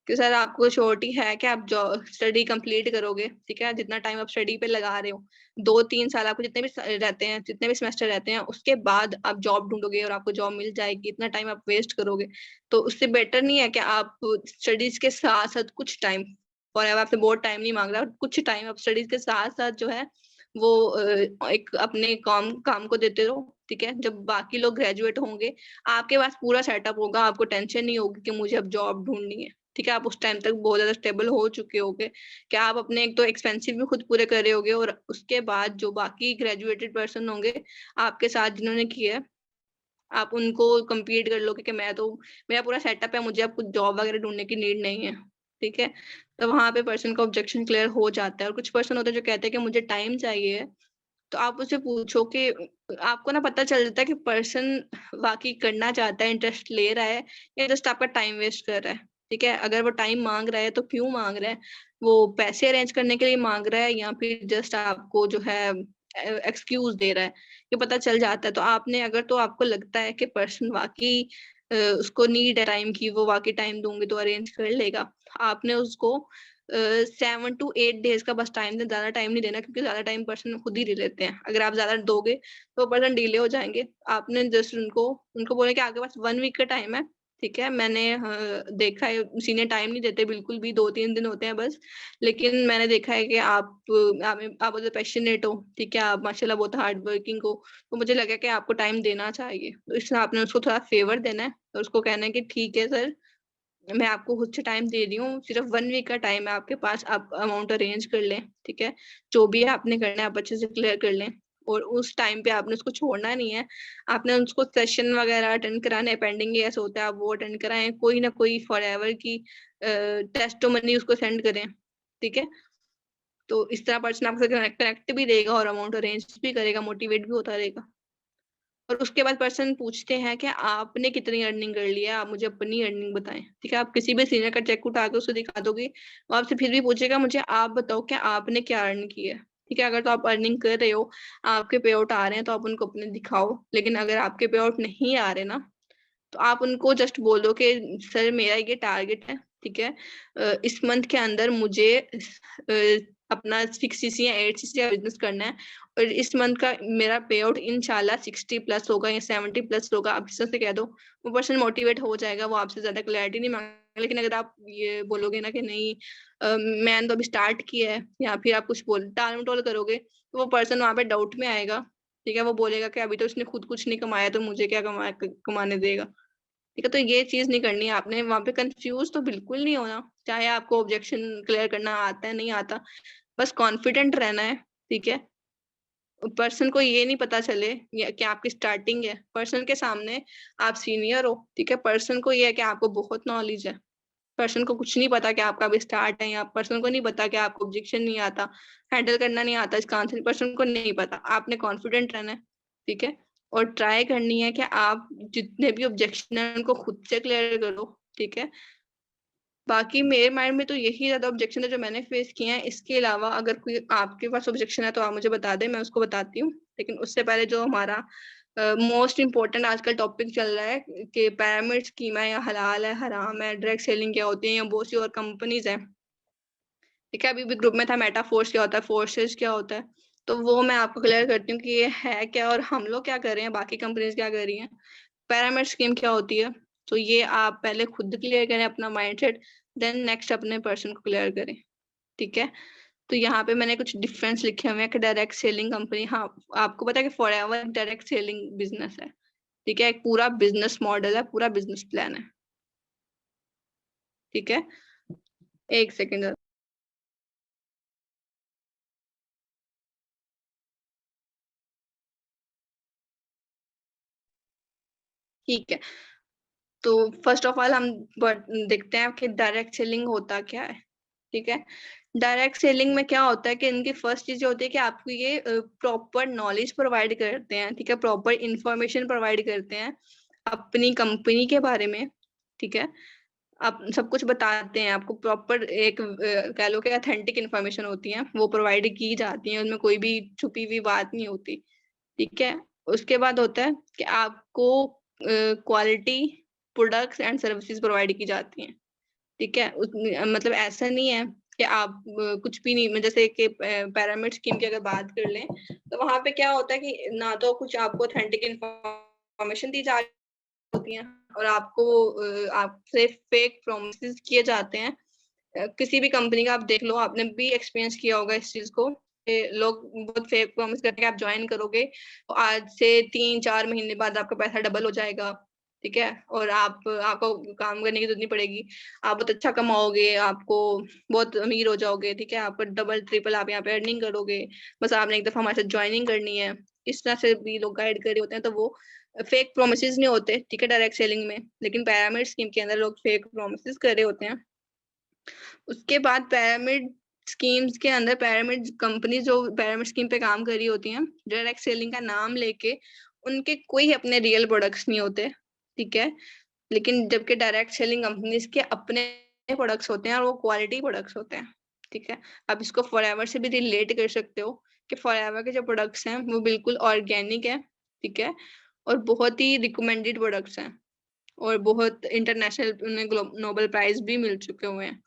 कि सर आपको श्योरिटी है कि आप जॉब स्टडी कंप्लीट करोगे। ठीक है, जितना टाइम आप स्टडी पे लगा रहे हो, 2-3 साल आपको जितने भी रहते हैं, जितने भी सेमेस्टर रहते हैं, उसके बाद आप जॉब ढूंढोगे और आपको जॉब मिल जाएगी, इतना टाइम आप वेस्ट करोगे। तो उससे बेटर नहीं है कि आप स्टडीज के साथ साथ कुछ टाइम, और अब आपसे बहुत टाइम नहीं मांग रहा, कुछ टाइम आप स्टडीज के साथ साथ जो है वो एक अपने काम काम को देते रहो। ठीक है, जब बाकी लोग ग्रेजुएट होंगे, आपके पास पूरा सेटअप होगा, आपको टेंशन नहीं होगी कि मुझे अब जॉब ढूंढनी है। ठीक है, आप उस टाइम तक बहुत ज्यादा स्टेबल हो चुके होगे कि आप अपने एक तो एक्सपेंसिव भी खुद पूरे कर रहे होगे, और उसके बाद जो बाकी ग्रेजुएटेड पर्सन होंगे आपके साथ जिन्होंने किया है, आप उनको कम्पीट कर लोगे कि मैं तो, मेरा पूरा सेटअप है, मुझे अब कुछ जॉब वगैरह ढूंढने की नीड नहीं है। ठीक है, तो वहां पे पर्सन का ऑब्जेक्शन क्लियर हो जाता है। और कुछ पर्सन होते हैं जो कहते हैं कि मुझे टाइम चाहिए। तो आप उससे पूछो कि आपको ना पता चल जाता है कि पर्सन वाकई करना चाहता है, इंटरेस्ट ले रहा है, या जस्ट आपका टाइम वेस्ट कर रहा है। ठीक है, अगर वो टाइम मांग रहा है तो क्यों मांग रहा है, वो पैसे अरेंज करने के लिए मांग रहा है, या फिर जस्ट आपको जो है एक्सक्यूज दे रहा है, ये पता चल जाता है। तो आपने अगर, तो आपको लगता है कि पर्सन वाकई उसको नीड है टाइम की, वो वाकई टाइम दूंगी तो अरेंज कर लेगा, आपने उसको 7 to 8 डेज का बस टाइम दें, ज्यादा टाइम नहीं देना, क्योंकि ज्यादा टाइम पर्सन खुद ही ले लेते हैं। अगर आप ज्यादा दोगे तो पर्सन डिले हो जाएंगे। आपने जस्ट उनको उनको बोले कि आपके पास 1 वीक का टाइम है। ठीक है, मैंने देखा है सीनियर टाइम नहीं देते बिल्कुल भी, 2-3 दिन होते हैं बस। लेकिन मैंने देखा है कि आप पैशनेट हो, ठीक है, आप माशाल्लाह बहुत हार्ड वर्किंग हो, तो मुझे लगा कि आपको टाइम देना चाहिए। तो इसलिए आपने उसको थोड़ा फेवर देना है, और उसको कहना है कि ठीक है सर, मैं आपको खुद से टाइम दे रही हूँ, सिर्फ 1 वीक का टाइम है आपके पास, आप अमाउंट अरेंज कर लें। ठीक है, जो भी आपने करना है आप अच्छे से क्लियर कर लें, और उस टाइम पे आपने उसको छोड़ना नहीं है। आपने उसको सेशन वगैरह अटेंड कराने, पेंडिंग ऐसा होता है, आप वो अटेंड कराएं, कोई ना कोई फॉर एवर की टेस्टोमनी उसको सेंड करें। ठीक है, तो इस तरह पर्सन आपसे कनेक्ट भी रहेगा और अमाउंट अरेंज भी करेगा, मोटिवेट भी होता रहेगा। और उसके बाद पर्सन पूछते हैं कि आपने कितनी अर्निंग कर लिया, आप मुझे अपनी अर्निंग बताएं। ठीक है, आप किसी भी सीनियर का चेक उठा के उसे दिखा दोगे, वो आपसे फिर भी पूछेगा मुझे आप बताओ कि आपने क्या अर्न किया है। ठीक है, अगर तो आप अर्निंग कर रहे हो, आपके पे आउट आ रहे हैं, तो आप उनको अपने दिखाओ। लेकिन अगर आपके पे आउट नहीं आ रहे ना, तो आप उनको जस्ट बोलो कि सर मेरा ये टारगेट है। ठीक है, इस मंथ के अंदर मुझे अपना 6 सीसी या 8 सीसी का बिजनेस करना है, और इस मंथ का मेरा पे आउट इंशाल्लाह 60+ होगा या 70+ होगा। आप जिस तरह से कह दो, वो पर्सन मोटिवेट हो जाएगा, वो आपसे ज्यादा क्लैरिटी नहीं मांगेगा। लेकिन अगर आप ये बोलोगे ना कि नहीं मैंने तो अभी स्टार्ट किया है, या फिर आप कुछ बोल टाल मटोल करोगे, तो वो पर्सन वहां पे डाउट में आएगा। ठीक है, वो बोलेगा कि अभी तो इसने खुद कुछ नहीं कमाया, तो मुझे क्या कमाने देगा। ठीक है, तो ये चीज नहीं करनी है आपने। वहां पे कंफ्यूज तो बिल्कुल नहीं होना, चाहे आपको ऑब्जेक्शन क्लियर करना आता है नहीं आता, बस कॉन्फिडेंट रहना है। ठीक है, पर्सन को ये नहीं पता चले कि आपकी स्टार्टिंग है, पर्सन के सामने आप सीनियर हो। ठीक है, पर्सन को ये है कि आपको बहुत नॉलेज है, पर्सन को कुछ नहीं पता कि आपका अभी स्टार्ट है, या पर्सन को नहीं पता कि आपको ऑब्जेक्शन नहीं आता, हैंडल करना नहीं आता, इसका आंसर पर्सन को नहीं पता। आपने कॉन्फिडेंट रहना है। ठीक है, और ट्राई करनी है कि आप जितने भी ऑब्जेक्शन है उनको खुद से क्लियर करो। ठीक है, बाकी मेरे माइंड में तो यही ज्यादा ऑब्जेक्शन है जो मैंने फेस किए हैं। इसके अलावा अगर कोई आपके पास ऑब्जेक्शन है तो आप मुझे बता दें, मैं उसको बताती हूँ। लेकिन उससे पहले जो हमारा मोस्ट इम्पोर्टेंट आजकल टॉपिक चल रहा है कि पिरामिड स्कीम है या हलाल है हराम है, डायरेक्ट सेलिंग क्या होती है, या बहुत सी और कंपनीज है। ठीक है, अभी भी ग्रुप में था मेटा फोर्स क्या होता है, फोर्सेस क्या होता है, तो वो मैं आपको क्लियर करती हूँ कि ये है क्या, और हम लोग क्या कर रहे हैं, बाकी कंपनीज क्या कर रही हैं। पिरामिड स्कीम क्या होती है, तो ये आप पहले खुद क्लियर करें अपना माइंडसेट, देन नेक्स्ट अपने पर्सन को क्लियर करें। ठीक है, तो यहाँ पे मैंने कुछ डिफरेंस लिखे हुए हैं कि डायरेक्ट सेलिंग कंपनी, हाँ आपको पता है कि फॉरएवर डायरेक्ट सेलिंग बिजनेस है। ठीक है, एक पूरा बिजनेस मॉडल है, पूरा बिजनेस प्लान है। ठीक है, एक सेकेंड। ठीक है, तो फर्स्ट ऑफ ऑल हम देखते हैं कि डायरेक्ट सेलिंग होता क्या है। ठीक है, डायरेक्ट सेलिंग में क्या होता है कि इनकी फर्स्ट चीज होती है कि आपको ये प्रॉपर नॉलेज प्रोवाइड करते हैं। ठीक है, प्रॉपर इंफॉर्मेशन प्रोवाइड करते हैं अपनी कंपनी के बारे में। ठीक है, आप सब कुछ बताते हैं, आपको प्रॉपर एक कह लो कि ऑथेंटिक इन्फॉर्मेशन होती है, वो प्रोवाइड की जाती है, उनमें कोई भी छुपी हुई बात नहीं होती। ठीक है, उसके बाद होता है कि आपको quality products and services provide की जाती हैं। ठीक है, मतलब ऐसा नहीं है कि आप कुछ भी नहीं, जैसे कि पिरामिड स्कीम की अगर बात कर लें तो वहां पे क्या होता है कि ना तो कुछ आपको ऑथेंटिक इन्फॉर्मेशन दी जा रही होती है और आपको आपसे फेक प्रोमिस किए जाते हैं। किसी भी कंपनी का आप देख लो, आपने भी एक्सपीरियंस किया होगा इस चीज को, लोग बहुत फेक प्रॉमिस करते हैं आप ज्वाइन करोगे तो आज से 3-4 महीने बाद आपका पैसा डबल हो जाएगा। ठीक है, और आपको काम करने की जरूरत नहीं पड़ेगी, आप बहुत अच्छा कमाओगे, आपको बहुत अमीर हो जाओगे। ठीक है, आपको डबल ट्रिपल आप यहाँ पे अर्निंग करोगे, बस आपने एक दफा हमारे साथ ज्वाइनिंग करनी है। इस तरह से भी लोग गाइड कर रहे होते हैं, तो वो फेक प्रोमिस नहीं होते। ठीक है, डायरेक्ट सेलिंग में, लेकिन पिरामिड स्कीम के अंदर लोग फेक प्रोमिस कर रहे होते हैं। उसके बाद पिरामिड स्कीम्स के अंदर पिरामिड कंपनी जो पिरामिड स्कीम पे काम कर रही होती हैं, डायरेक्ट सेलिंग का नाम लेके उनके कोई अपने रियल प्रोडक्ट्स नहीं होते। ठीक है, लेकिन जबकि डायरेक्ट सेलिंग कंपनीज के अपने प्रोडक्ट्स होते हैं और वो क्वालिटी प्रोडक्ट्स होते हैं। ठीक है, आप इसको फॉरएवर से भी रिलेट कर सकते हो कि फॉरएवर के जो प्रोडक्ट्स हैं वो बिल्कुल ऑर्गेनिक है। ठीक है, और बहुत ही रिकमेंडेड प्रोडक्ट्स हैं और बहुत इंटरनेशनल उन्हें नोबेल प्राइज भी मिल चुके हुए हैं।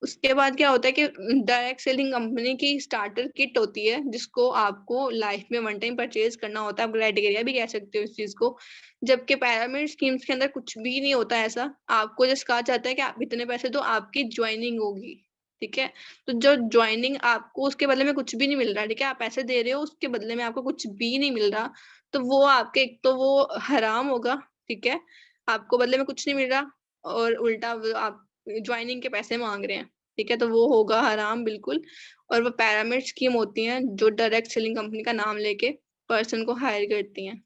उसके बाद क्या होता है कि डायरेक्ट सेलिंग कंपनी की स्टार्टर किट होती है जिसको आपको लाइफ में वन टाइम परचेज करना होता है, आप क्राइटेरिया भी कह सकते हो इस चीज को। जबकि पिरामिड स्कीम्स के अंदर कुछ भी नहीं होता ऐसा, आपको जस्ट कहा जाता है कि आप इतने पैसे दो, आपकी ज्वाइनिंग होगी। ठीक है, तो जो ज्वाइनिंग आपको उसके बदले में कुछ भी नहीं मिल रहा। ठीक है, आप पैसे दे रहे हो, उसके बदले में आपको कुछ भी नहीं मिल रहा, तो वो आपके एक तो वो हराम होगा। ठीक है, आपको बदले में कुछ नहीं मिल रहा और उल्टा आप ज्वाइनिंग के पैसे मांग रहे हैं। ठीक है, तो वो होगा हराम बिल्कुल। और वो पिरामिड स्कीम होती हैं जो डायरेक्ट सेलिंग कंपनी का नाम लेके पर्सन को हायर करती हैं।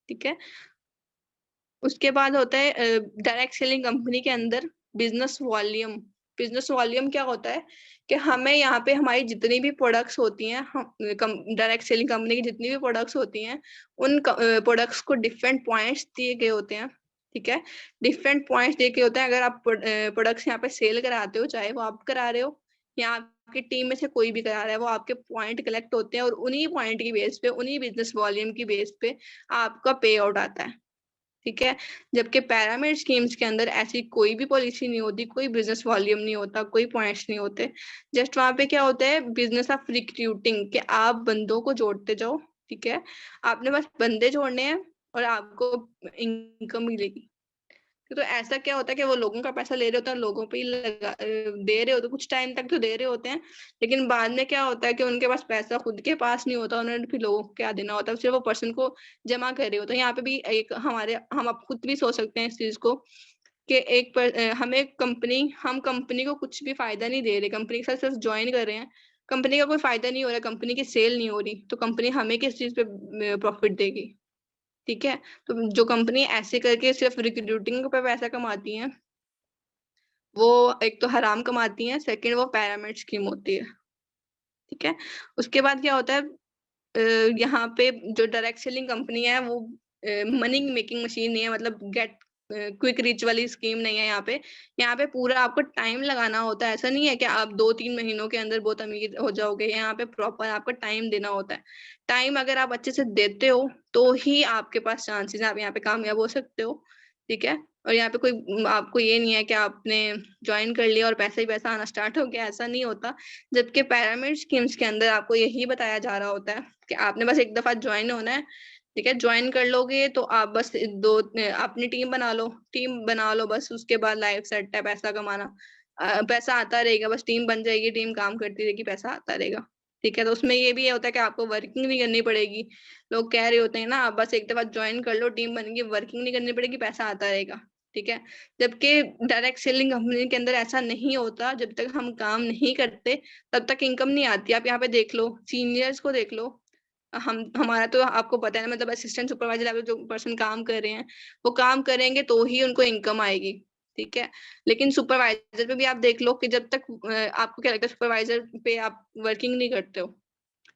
ठीक है, उसके बाद होता है डायरेक्ट सेलिंग कंपनी के अंदर बिजनेस वॉल्यूम। बिजनेस वॉल्यूम क्या होता है कि हमें यहाँ पे हमारी जितनी भी प्रोडक्ट्स होती हैं, डायरेक्ट सेलिंग कंपनी की जितनी भी प्रोडक्ट्स होती हैं, उन प्रोडक्ट्स को डिफरेंट पॉइंट्स दिए गए होते हैं। ठीक है, डिफरेंट पॉइंट्स दिए गए होते हैं। अगर आप प्रोडक्ट्स यहाँ पे सेल कराते हो, चाहे वो आप करा रहे हो या आपकी टीम में से कोई भी करा रहा है, वो आपके पॉइंट कलेक्ट होते हैं और उन्हीं पॉइंट की बेस पे, उन्हीं बिजनेस वॉल्यूम की बेस पे आपका पे आउट आता है। ठीक है, जबकि पिरामिड स्कीम्स के अंदर ऐसी कोई भी पॉलिसी नहीं होती, कोई बिजनेस वॉल्यूम नहीं होता, कोई पॉइंट्स नहीं होते। जस्ट वहां पे क्या होता है, बिजनेस ऑफ रिक्रूटिंग, कि आप बंदों को जोड़ते जाओ। ठीक है, आपने बस बंदे जोड़ने हैं और आपको इनकम मिलेगी। तो ऐसा क्या होता है कि वो लोगों का पैसा ले रहे होते हैं, लोगों पे ही दे रहे होते, कुछ टाइम तक तो दे रहे होते हैं, लेकिन बाद में क्या होता है कि उनके पास पैसा खुद के पास नहीं होता, उन्होंने फिर लोगों को क्या देना होता है, सिर्फ वो पर्सन को जमा कर रहे होते हैं। यहाँ पे भी एक हम आप खुद भी सोच सकते हैं इस चीज को कि हमें हम कंपनी को कुछ भी फायदा नहीं दे रहे, कंपनी के साथ सिर्फ ज्वाइन कर रहे हैं, कंपनी का कोई फायदा नहीं हो रहा, कंपनी की सेल नहीं हो रही, तो कंपनी हमें किस चीज पे प्रॉफिट देगी। ठीक है, तो जो कंपनी ऐसे करके सिर्फ रिक्रूटिंग पे पैसा कमाती है, वो एक तो हराम कमाती हैं, सेकंड वो पिरामिड स्कीम होती है। ठीक है, उसके बाद क्या होता है, यहाँ पे जो डायरेक्ट सेलिंग कंपनी है वो मनी मेकिंग मशीन नहीं है, मतलब गेट क्विक रिच वाली स्कीम नहीं है। यहाँ पे पूरा आपको टाइम लगाना होता है। ऐसा नहीं है कि आप 2-3 महीनों के अंदर बहुत अमीर हो जाओगे, यहाँ पे प्रॉपर आपको टाइम देना होता है। टाइम अगर आप अच्छे से देते हो तो ही आपके पास चांसेस है, आप यहाँ पे कामयाब हो सकते हो। ठीक है, और यहाँ पे कोई आपको ये नहीं है कि आपने ज्वाइन कर लिया और पैसा ही पैसा आना स्टार्ट हो गया, ऐसा नहीं होता। जबकि पिरामिड स्कीम्स के अंदर आपको यही बताया जा रहा होता है कि आपने बस एक दफा ज्वाइन होना है। ठीक है, ज्वाइन कर लोगे तो आप बस अपनी टीम बना लो, बस उसके बाद लाइफ सेट है, पैसा कमाना, पैसा आता रहेगा, बस टीम बन जाएगी, टीम काम करती रहेगी, पैसा आता रहेगा। ठीक है, तो उसमें ये भी होता है कि आपको वर्किंग नहीं करनी पड़ेगी। लोग कह रहे होते हैं ना, आप बस एक दफा ज्वाइन कर लो, टीम बन गई, वर्किंग नहीं करनी पड़ेगी, पैसा आता रहेगा। ठीक है, जबकि डायरेक्ट सेलिंग कंपनी के अंदर ऐसा नहीं होता। जब तक हम काम नहीं करते तब तक इनकम नहीं आती। आप यहाँ पे देख लो, सीनियर्स को देख लो, हमारा तो आपको पता है ना, मतलब असिस्टेंट सुपरवाइजर लेवल जो पर्सन काम कर रहे हैं वो काम करेंगे तो ही उनको इनकम आएगी, ठीक है। लेकिन सुपरवाइजर पे भी आप देख लो कि जब तक आपको क्या लगता है सुपरवाइजर पे आप वर्किंग नहीं करते हो,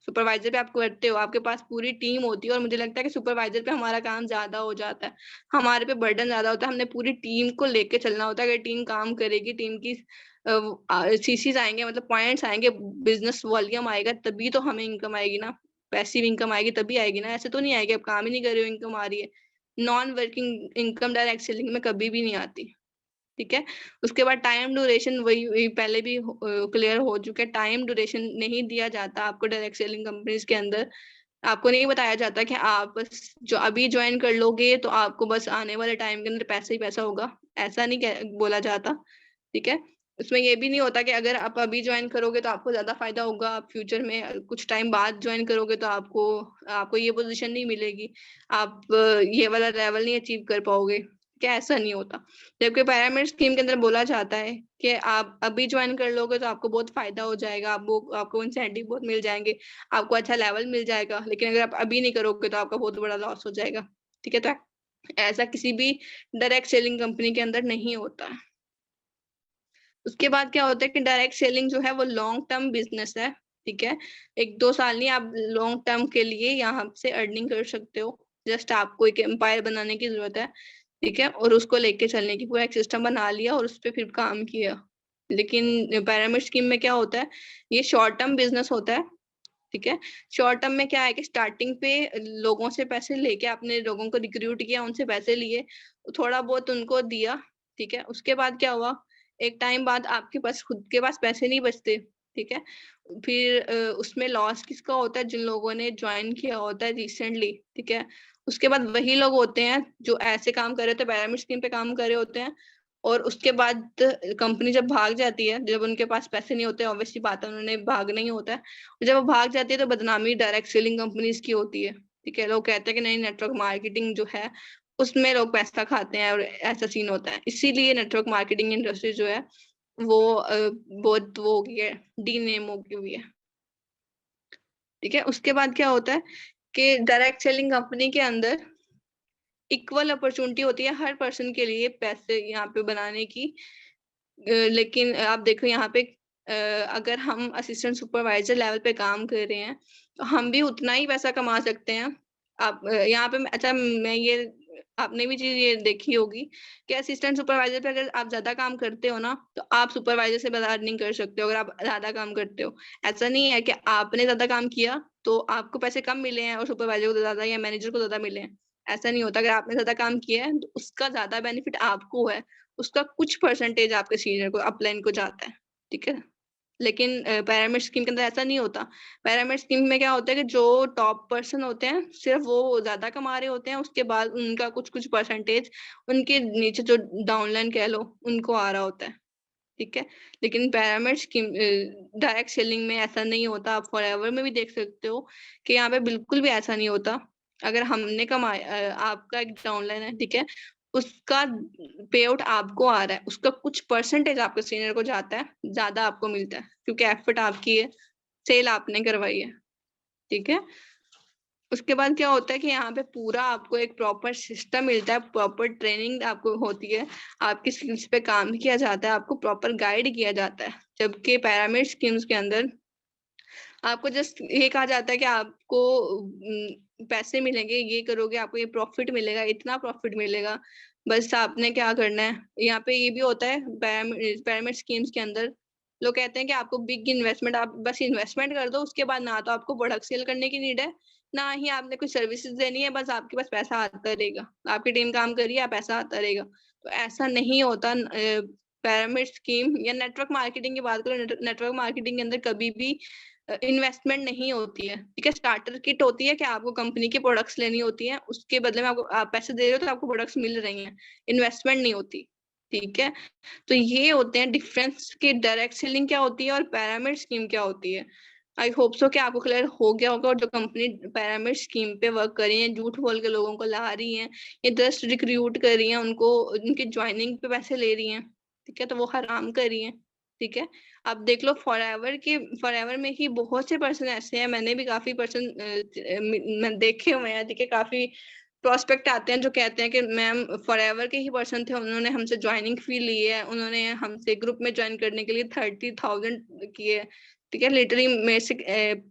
सुपरवाइजर पे आप करते हो, आपके पास पूरी टीम होती है, और मुझे लगता है कि सुपरवाइजर पे हमारा काम ज्यादा हो जाता है, हमारे पे बर्डन ज्यादा होता है, हमने पूरी टीम को लेके चलना होता है। अगर टीम काम करेगी, टीम की सीसीज आएंगे, मतलब पॉइंट्स आएंगे, बिजनेस वॉल्यूम आएगा, तभी तो हमें इनकम आएगी ना, पैसिव इनकम आएगी तभी आएगी ना, ऐसे तो नहीं आएगी आप काम ही नहीं कर रहे हो इनकम आ रही है। Non working income direct selling में कभी भी नहीं आती, ठीक है। उसके बाद टाइम ड्यूरेशन, वही पहले भी क्लियर हो चुका है, टाइम ड्यूरेशन नहीं दिया जाता आपको डायरेक्ट सेलिंग कंपनीज के अंदर। आपको नहीं बताया जाता कि आप बस जो अभी ज्वाइन कर लोगे तो आपको बस आने वाले टाइम के अंदर पैसा ही पैसा होगा, ऐसा नहीं बोला जाता, ठीक है। उसमें ये भी नहीं होता कि अगर आप अभी ज्वाइन करोगे तो आपको ज्यादा फायदा होगा, आप फ्यूचर में कुछ टाइम बाद ज्वाइन करोगे तो आपको आपको ये पोजीशन नहीं मिलेगी, आप ये वाला लेवल नहीं अचीव कर पाओगे, क्या ऐसा नहीं होता। जबकि पिरामिड स्कीम के अंदर बोला जाता है कि आप अभी ज्वाइन कर लोगे तो आपको बहुत फायदा हो जाएगा, आपको इंसेंटिव बहुत मिल जाएंगे, आपको अच्छा लेवल मिल जाएगा, लेकिन अगर आप अभी नहीं करोगे तो आपका बहुत बड़ा लॉस हो जाएगा, ठीक है। तो ऐसा किसी भी डायरेक्ट सेलिंग कंपनी के अंदर नहीं होता है। उसके बाद क्या होता है कि डायरेक्ट सेलिंग जो है वो लॉन्ग टर्म बिजनेस है, ठीक है। 1-2 साल नहीं, आप लॉन्ग टर्म के लिए यहाँ से अर्निंग कर सकते हो, जस्ट आपको एक एम्पायर बनाने की जरूरत है, ठीक है, और उसको लेके चलने की, पूरा एक सिस्टम बना लिया और उस पर फिर काम किया। लेकिन पिरामिड स्कीम में क्या होता है, ये शॉर्ट टर्म बिजनेस होता है, ठीक है। शॉर्ट टर्म में क्या है कि स्टार्टिंग पे लोगों से पैसे लेके, आपने लोगों को रिक्रूट किया, उनसे पैसे लिए, थोड़ा बहुत उनको दिया, ठीक है। उसके बाद क्या हुआ, एक टाइम बाद आपके पास खुद के पास पैसे नहीं बचते, ठीक है। फिर उसमें लॉस किसका होता है, जिन लोगों ने ज्वाइन किया होता है रिसेंटली, ठीक है। उसके बाद वही लोग होते हैं जो ऐसे काम कर रहे थे, पिरामिड स्कीम पे काम कर रहे होते हैं, और उसके बाद कंपनी जब भाग जाती है, जब उनके पास पैसे नहीं होते, ऑब्वियसली बात है उन्होंने भागना ही होता है, जब वो भाग जाती है तो बदनामी डायरेक्ट सेलिंग कंपनीज की होती है, ठीक है। लोग कहते हैं कि नहीं, नेटवर्क मार्केटिंग जो है उसमें लोग पैसा खाते हैं, और ऐसा सीन होता है, इसीलिए नेटवर्क मार्केटिंग इंडस्ट्री जो है वो बहुत वो हो गई है, डी नेम हो गई हुई है, ठीक है। उसके बाद क्या होता है कि डायरेक्ट सेलिंग कंपनी के अंदर इक्वल अपॉर्चुनिटी होती है हर पर्सन के लिए पैसे यहाँ पे बनाने की। लेकिन आप देखो यहाँ पे अगर हम असिस्टेंट सुपरवाइजर लेवल पे काम कर रहे हैं तो हम भी उतना ही पैसा कमा सकते हैं। आप यहाँ पे अच्छा, मैं ये आपने भी चीज ये देखी होगी कि असिस्टेंट सुपरवाइजर पे अगर आप ज्यादा काम करते हो ना तो आप सुपरवाइजर से ज्यादा अर्निंग कर सकते हो अगर आप ज्यादा काम करते हो। ऐसा नहीं है कि आपने ज्यादा काम किया तो आपको पैसे कम मिले हैं और सुपरवाइजर को ज्यादा या मैनेजर को ज्यादा मिले हैं, ऐसा नहीं होता। अगर आपने ज्यादा काम किया है तो उसका ज्यादा बेनिफिट आपको है, उसका कुछ परसेंटेज आपके सीनियर को अपलाइन को जाता है, ठीक है। लेकिन पिरामिड स्कीम के अंदर ऐसा नहीं होता। पिरामिड स्कीम में क्या होता है कि जो टॉप पर्सन होते हैं सिर्फ वो ज्यादा कमा रहे होते हैं, उसके बाद उनका कुछ कुछ परसेंटेज उनके नीचे जो डाउनलाइन कह लो उनको आ रहा होता है, ठीक है। लेकिन पिरामिड स्कीम डायरेक्ट सेलिंग में ऐसा नहीं होता। आप फॉरएवर में भी देख सकते हो कि यहाँ पे बिल्कुल भी ऐसा नहीं होता। अगर हमने कमाया, आपका एक डाउनलाइन है, ठीक है, उसका पे आउट आपको आ रहा है, उसका कुछ परसेंटेज आपके सीनियर को जाता है, ज्यादा आपको मिलता है क्योंकि एफर्ट आपकी है, सेल आपने करवाई है, ठीक है। उसके बाद क्या होता है कि यहाँ पे पूरा आपको एक प्रॉपर सिस्टम मिलता है, प्रॉपर ट्रेनिंग आपको होती है, आपकी स्किल्स पे काम किया जाता है, आपको प्रॉपर गाइड किया जाता है। जबकि पिरामिड स्कीम्स के अंदर आपको जस्ट ये कहा जाता है कि आपको पैसे मिलेंगे, ये करोगे आपको ये प्रॉफिट मिलेगा, इतना प्रॉफिट मिलेगा, बस आपने क्या करना है। यहाँ पे ये भी होता है पिरामिड स्कीम्स के अंदर, लोग कहते हैं कि आपको बिग इन्वेस्टमेंट, आप बस इन्वेस्टमेंट कर दो, उसके बाद ना तो आपको प्रोडक्ट सेल करने की नीड है, ना ही आपने कुछ सर्विसेज देनी है, बस आपके पास पैसा आता रहेगा, आपकी टीम काम कर रही है, पैसा आता रहेगा। तो ऐसा नहीं होता। पिरामिड स्कीम या नेटवर्क मार्केटिंग की बात करो, नेटवर्क मार्केटिंग के अंदर कभी भी इन्वेस्टमेंट नहीं होती है, ठीक है। स्टार्टर किट होती है कि आपको कंपनी के प्रोडक्ट्स लेनी होती है, उसके बदले में आपको आप पैसे दे रहे हो तो आपको प्रोडक्ट्स मिल रही हैं, इन्वेस्टमेंट नहीं होती, ठीक है। तो ये होते हैं डिफरेंस कि डायरेक्ट सेलिंग क्या होती है और पिरामिड स्कीम क्या होती है। आई होप सो कि आपको क्लियर हो गया होगा। और जो कंपनी पिरामिड स्कीम पे वर्क कर रही है, झूठ बोल के लोगों को ला रही है, ये जस्ट रिक्रूट कर रही है, उनको उनकी ज्वाइनिंग पे पैसे ले रही हैं, ठीक है, तो वो हराम कर रही है, ठीक है। अब देख लो फॉरएवर में ही बहुत से पर्सन ऐसे हैं, मैंने भी काफी पर्सन मैं देखे हुए हैं, ठीक है। काफी प्रोस्पेक्ट आते हैं जो कहते हैं कि मैम फॉरएवर के ही पर्सन थे, उन्होंने हमसे ज्वाइनिंग फी ली है, उन्होंने हमसे ग्रुप में ज्वाइन करने के लिए 30,000 किए, ठीक है। लिटरली मेरे से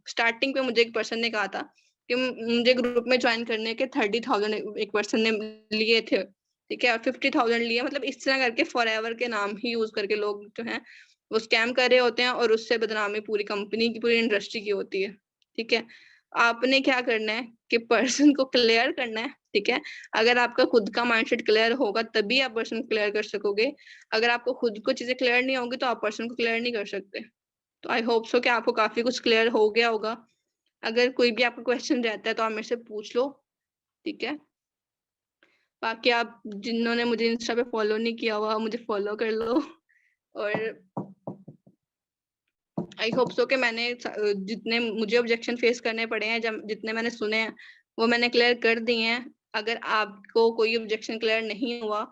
स्टार्टिंग पे मुझे एक पर्सन ने कहा था कि मुझे ग्रुप में ज्वाइन करने के 30,000 एक पर्सन ने लिए थे, ठीक है, और 50,000 लिए। मतलब इस तरह करके फॉरएवर के नाम ही यूज करके लोग जो है वो स्कैम कर रहे होते हैं, और उससे बदनामी पूरी कंपनी की, पूरी इंडस्ट्री की होती है, ठीक है। आपने क्या करना है कि पर्सन को क्लियर करना है, ठीक है। अगर आपका खुद का माइंडसेट क्लियर होगा तभी आप पर्सन को क्लियर कर सकोगे। अगर आपको खुद को चीजें क्लियर नहीं होंगी तो आप पर्सन को क्लियर नहीं कर सकते। तो आई होप सो कि आपको काफी कुछ क्लियर हो गया होगा। अगर कोई भी आपका क्वेश्चन रहता है तो आप मेरे से पूछ लो, ठीक है। बाकी आप जिन्होंने मुझे इंस्टा पे फॉलो नहीं किया हुआ मुझे फॉलो कर लो। और आई होप सो कि मैंने जितने मुझे ऑब्जेक्शन फेस करने पड़े हैं, जब जितने मैंने सुने हैं वो मैंने क्लियर कर दिए हैं। अगर आपको कोई ऑब्जेक्शन क्लियर नहीं हुआ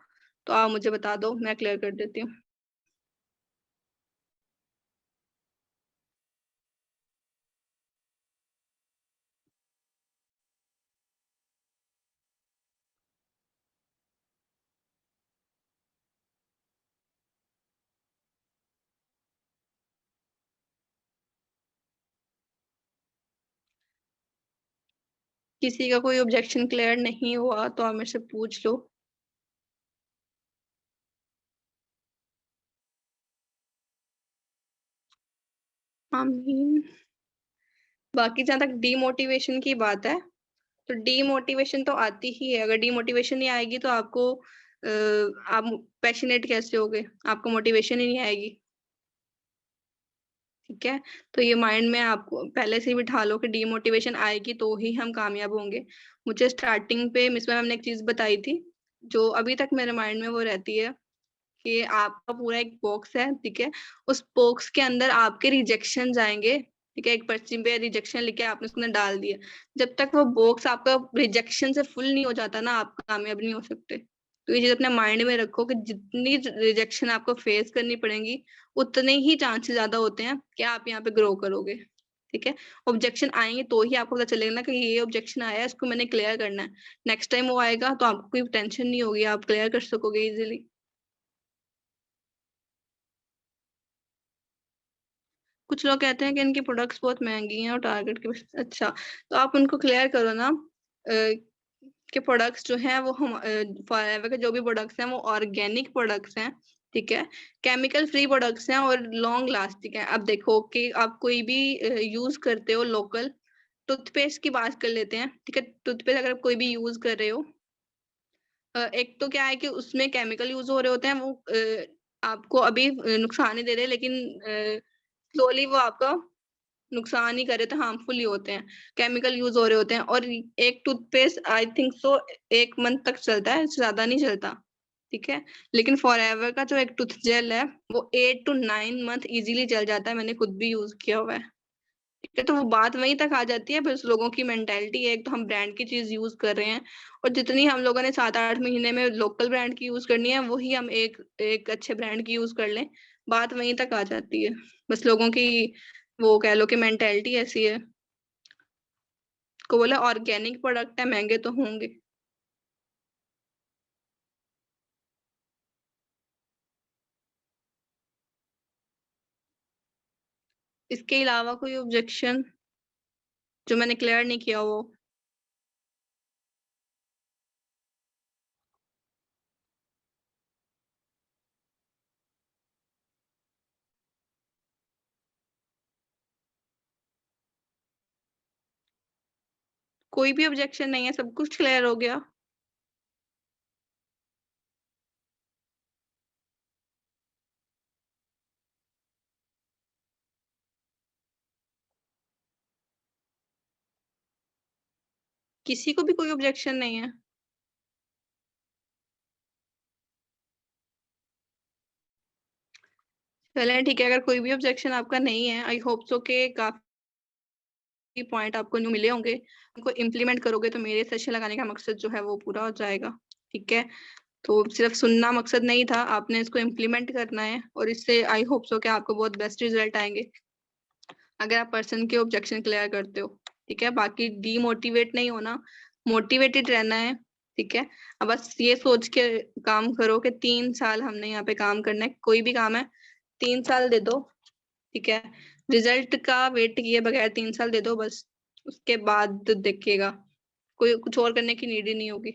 तो आप मुझे बता दो, मैं क्लियर कर देती हूँ। किसी का कोई ऑब्जेक्शन क्लियर नहीं हुआ तो आप मेरे से पूछ लो। आमीन। बाकी जहाँ तक डीमोटिवेशन की बात है, तो डीमोटिवेशन तो आती ही है। अगर डीमोटिवेशन नहीं आएगी तो आपको आप पैशनेट कैसे होगे, आपको मोटिवेशन ही नहीं आएगी, ठीक है। तो ये माइंड में आपको पहले से ही बिठा लो कि डीमोटिवेशन आएगी तो ही हम कामयाब होंगे। मुझे स्टार्टिंग पे मिस मैम ने एक चीज बताई थी जो अभी तक मेरे माइंड में वो रहती है कि आपका पूरा एक बॉक्स है, ठीक है। उस बॉक्स के अंदर आपके रिजेक्शन जाएंगे, ठीक है। एक पर्ची पे रिजेक्शन लिख के आपने उसके अंदर डाल दिया। जब तक वो बॉक्स आपका रिजेक्शन से फुल नहीं हो जाता ना, आप कामयाब नहीं हो सकते। तो ये चीज अपने माइंड में रखो कि जितनी रिजेक्शन आपको फेस करनी पड़ेगी उतने ही चांसेस ज्यादा होते हैं कि आप यहाँ पे ग्रो करोगे, ठीक है। ऑब्जेक्शन आएंगे तो ही आपको पता चलेगा ना कि ये ऑब्जेक्शन आया है, इसको मैंने क्लियर करना है। नेक्स्ट टाइम वो आएगा तो आपको कोई टेंशन नहीं होगी, आप क्लियर कर सकोगे इजिली। कुछ लोग कहते हैं कि इनकी प्रोडक्ट्स बहुत महंगी हैं और टारगेट के अच्छा, तो आप उनको क्लियर करो ना कि प्रोडक्ट्स जो हैं वो हम फॉरएवर के जो भी प्रोडक्ट्स हैं वो ऑर्गेनिक प्रोडक्ट्स हैं, ठीक है। केमिकल फ्री प्रोडक्ट्स हैं और लॉन्ग लास्टिंग है। अब देखो कि आप कोई भी यूज करते हो लोकल टूथपेस्ट की बात कर लेते हैं, ठीक है। टूथपेस्ट अगर कोई भी यूज कर रहे हो, एक तो क्या है कि उसमें केमिकल यूज हो रहे होते हैं, वो आपको अभी नुकसान नहीं दे रहे, लेकिन स्लोली वो आपका नुकसान ही करे तो हार्मफुल ही होते हैं। केमिकल यूज हो रहे होते हैं। और एक toothpaste I think so 1 month तक चलता है, इससे ज्यादा नहीं चलता, ठीक है। लेकिन फॉरएवर का जो एक टूथ जेल है वो 8 to 9 मंथ इजीली चल जाता है, मैंने खुद भी यूज किया हुआ है, ठीक है। तो वो बात वहीं तक आ जाती है, बस लोगों की मेंटेलिटी है। एक तो हम ब्रांड की चीज यूज कर रहे हैं, और जितनी हम लोगों ने 7-8 महीने में लोकल ब्रांड की यूज करनी है वही हम एक एक अच्छे ब्रांड की यूज कर लें, बात वहीं तक आ जाती है। बस लोगों की वो कह लो कि मेंटेलिटी ऐसी है, को बोला ऑर्गेनिक प्रोडक्ट है महंगे तो होंगे। इसके अलावा कोई ऑब्जेक्शन जो मैंने क्लियर नहीं किया वो? कोई भी ऑब्जेक्शन नहीं है, सब कुछ क्लियर हो गया। किसी को भी कोई ऑब्जेक्शन नहीं है? चलें ठीक है, अगर कोई भी ऑब्जेक्शन आपका नहीं है, आई होप सो के काफी पॉइंट आपको जो मिले होंगे उनको इम्प्लीमेंट करोगे तो मेरे सेशन लगाने का मकसद जो है वो पूरा हो जाएगा, ठीक है। तो सिर्फ सुनना मकसद नहीं था, आपने इसको इम्प्लीमेंट करना है और इससे आई होप सो कि आपको बहुत बेस्ट रिजल्ट आएंगे अगर आप पर्सन के ऑब्जेक्शन क्लियर करते हो। ठीक है, बाकी डीमोटिवेट नहीं होना, मोटिवेटेड रहना है। ठीक है, अब बस ये सोच के काम करो कि 3 साल हमने यहाँ पे काम करना है, कोई भी काम है 3 साल दे दो। ठीक है, रिजल्ट का वेट किए बगैर 3 साल दे दो बस, उसके बाद देखिएगा, कोई कुछ और करने की नीड ही नहीं होगी।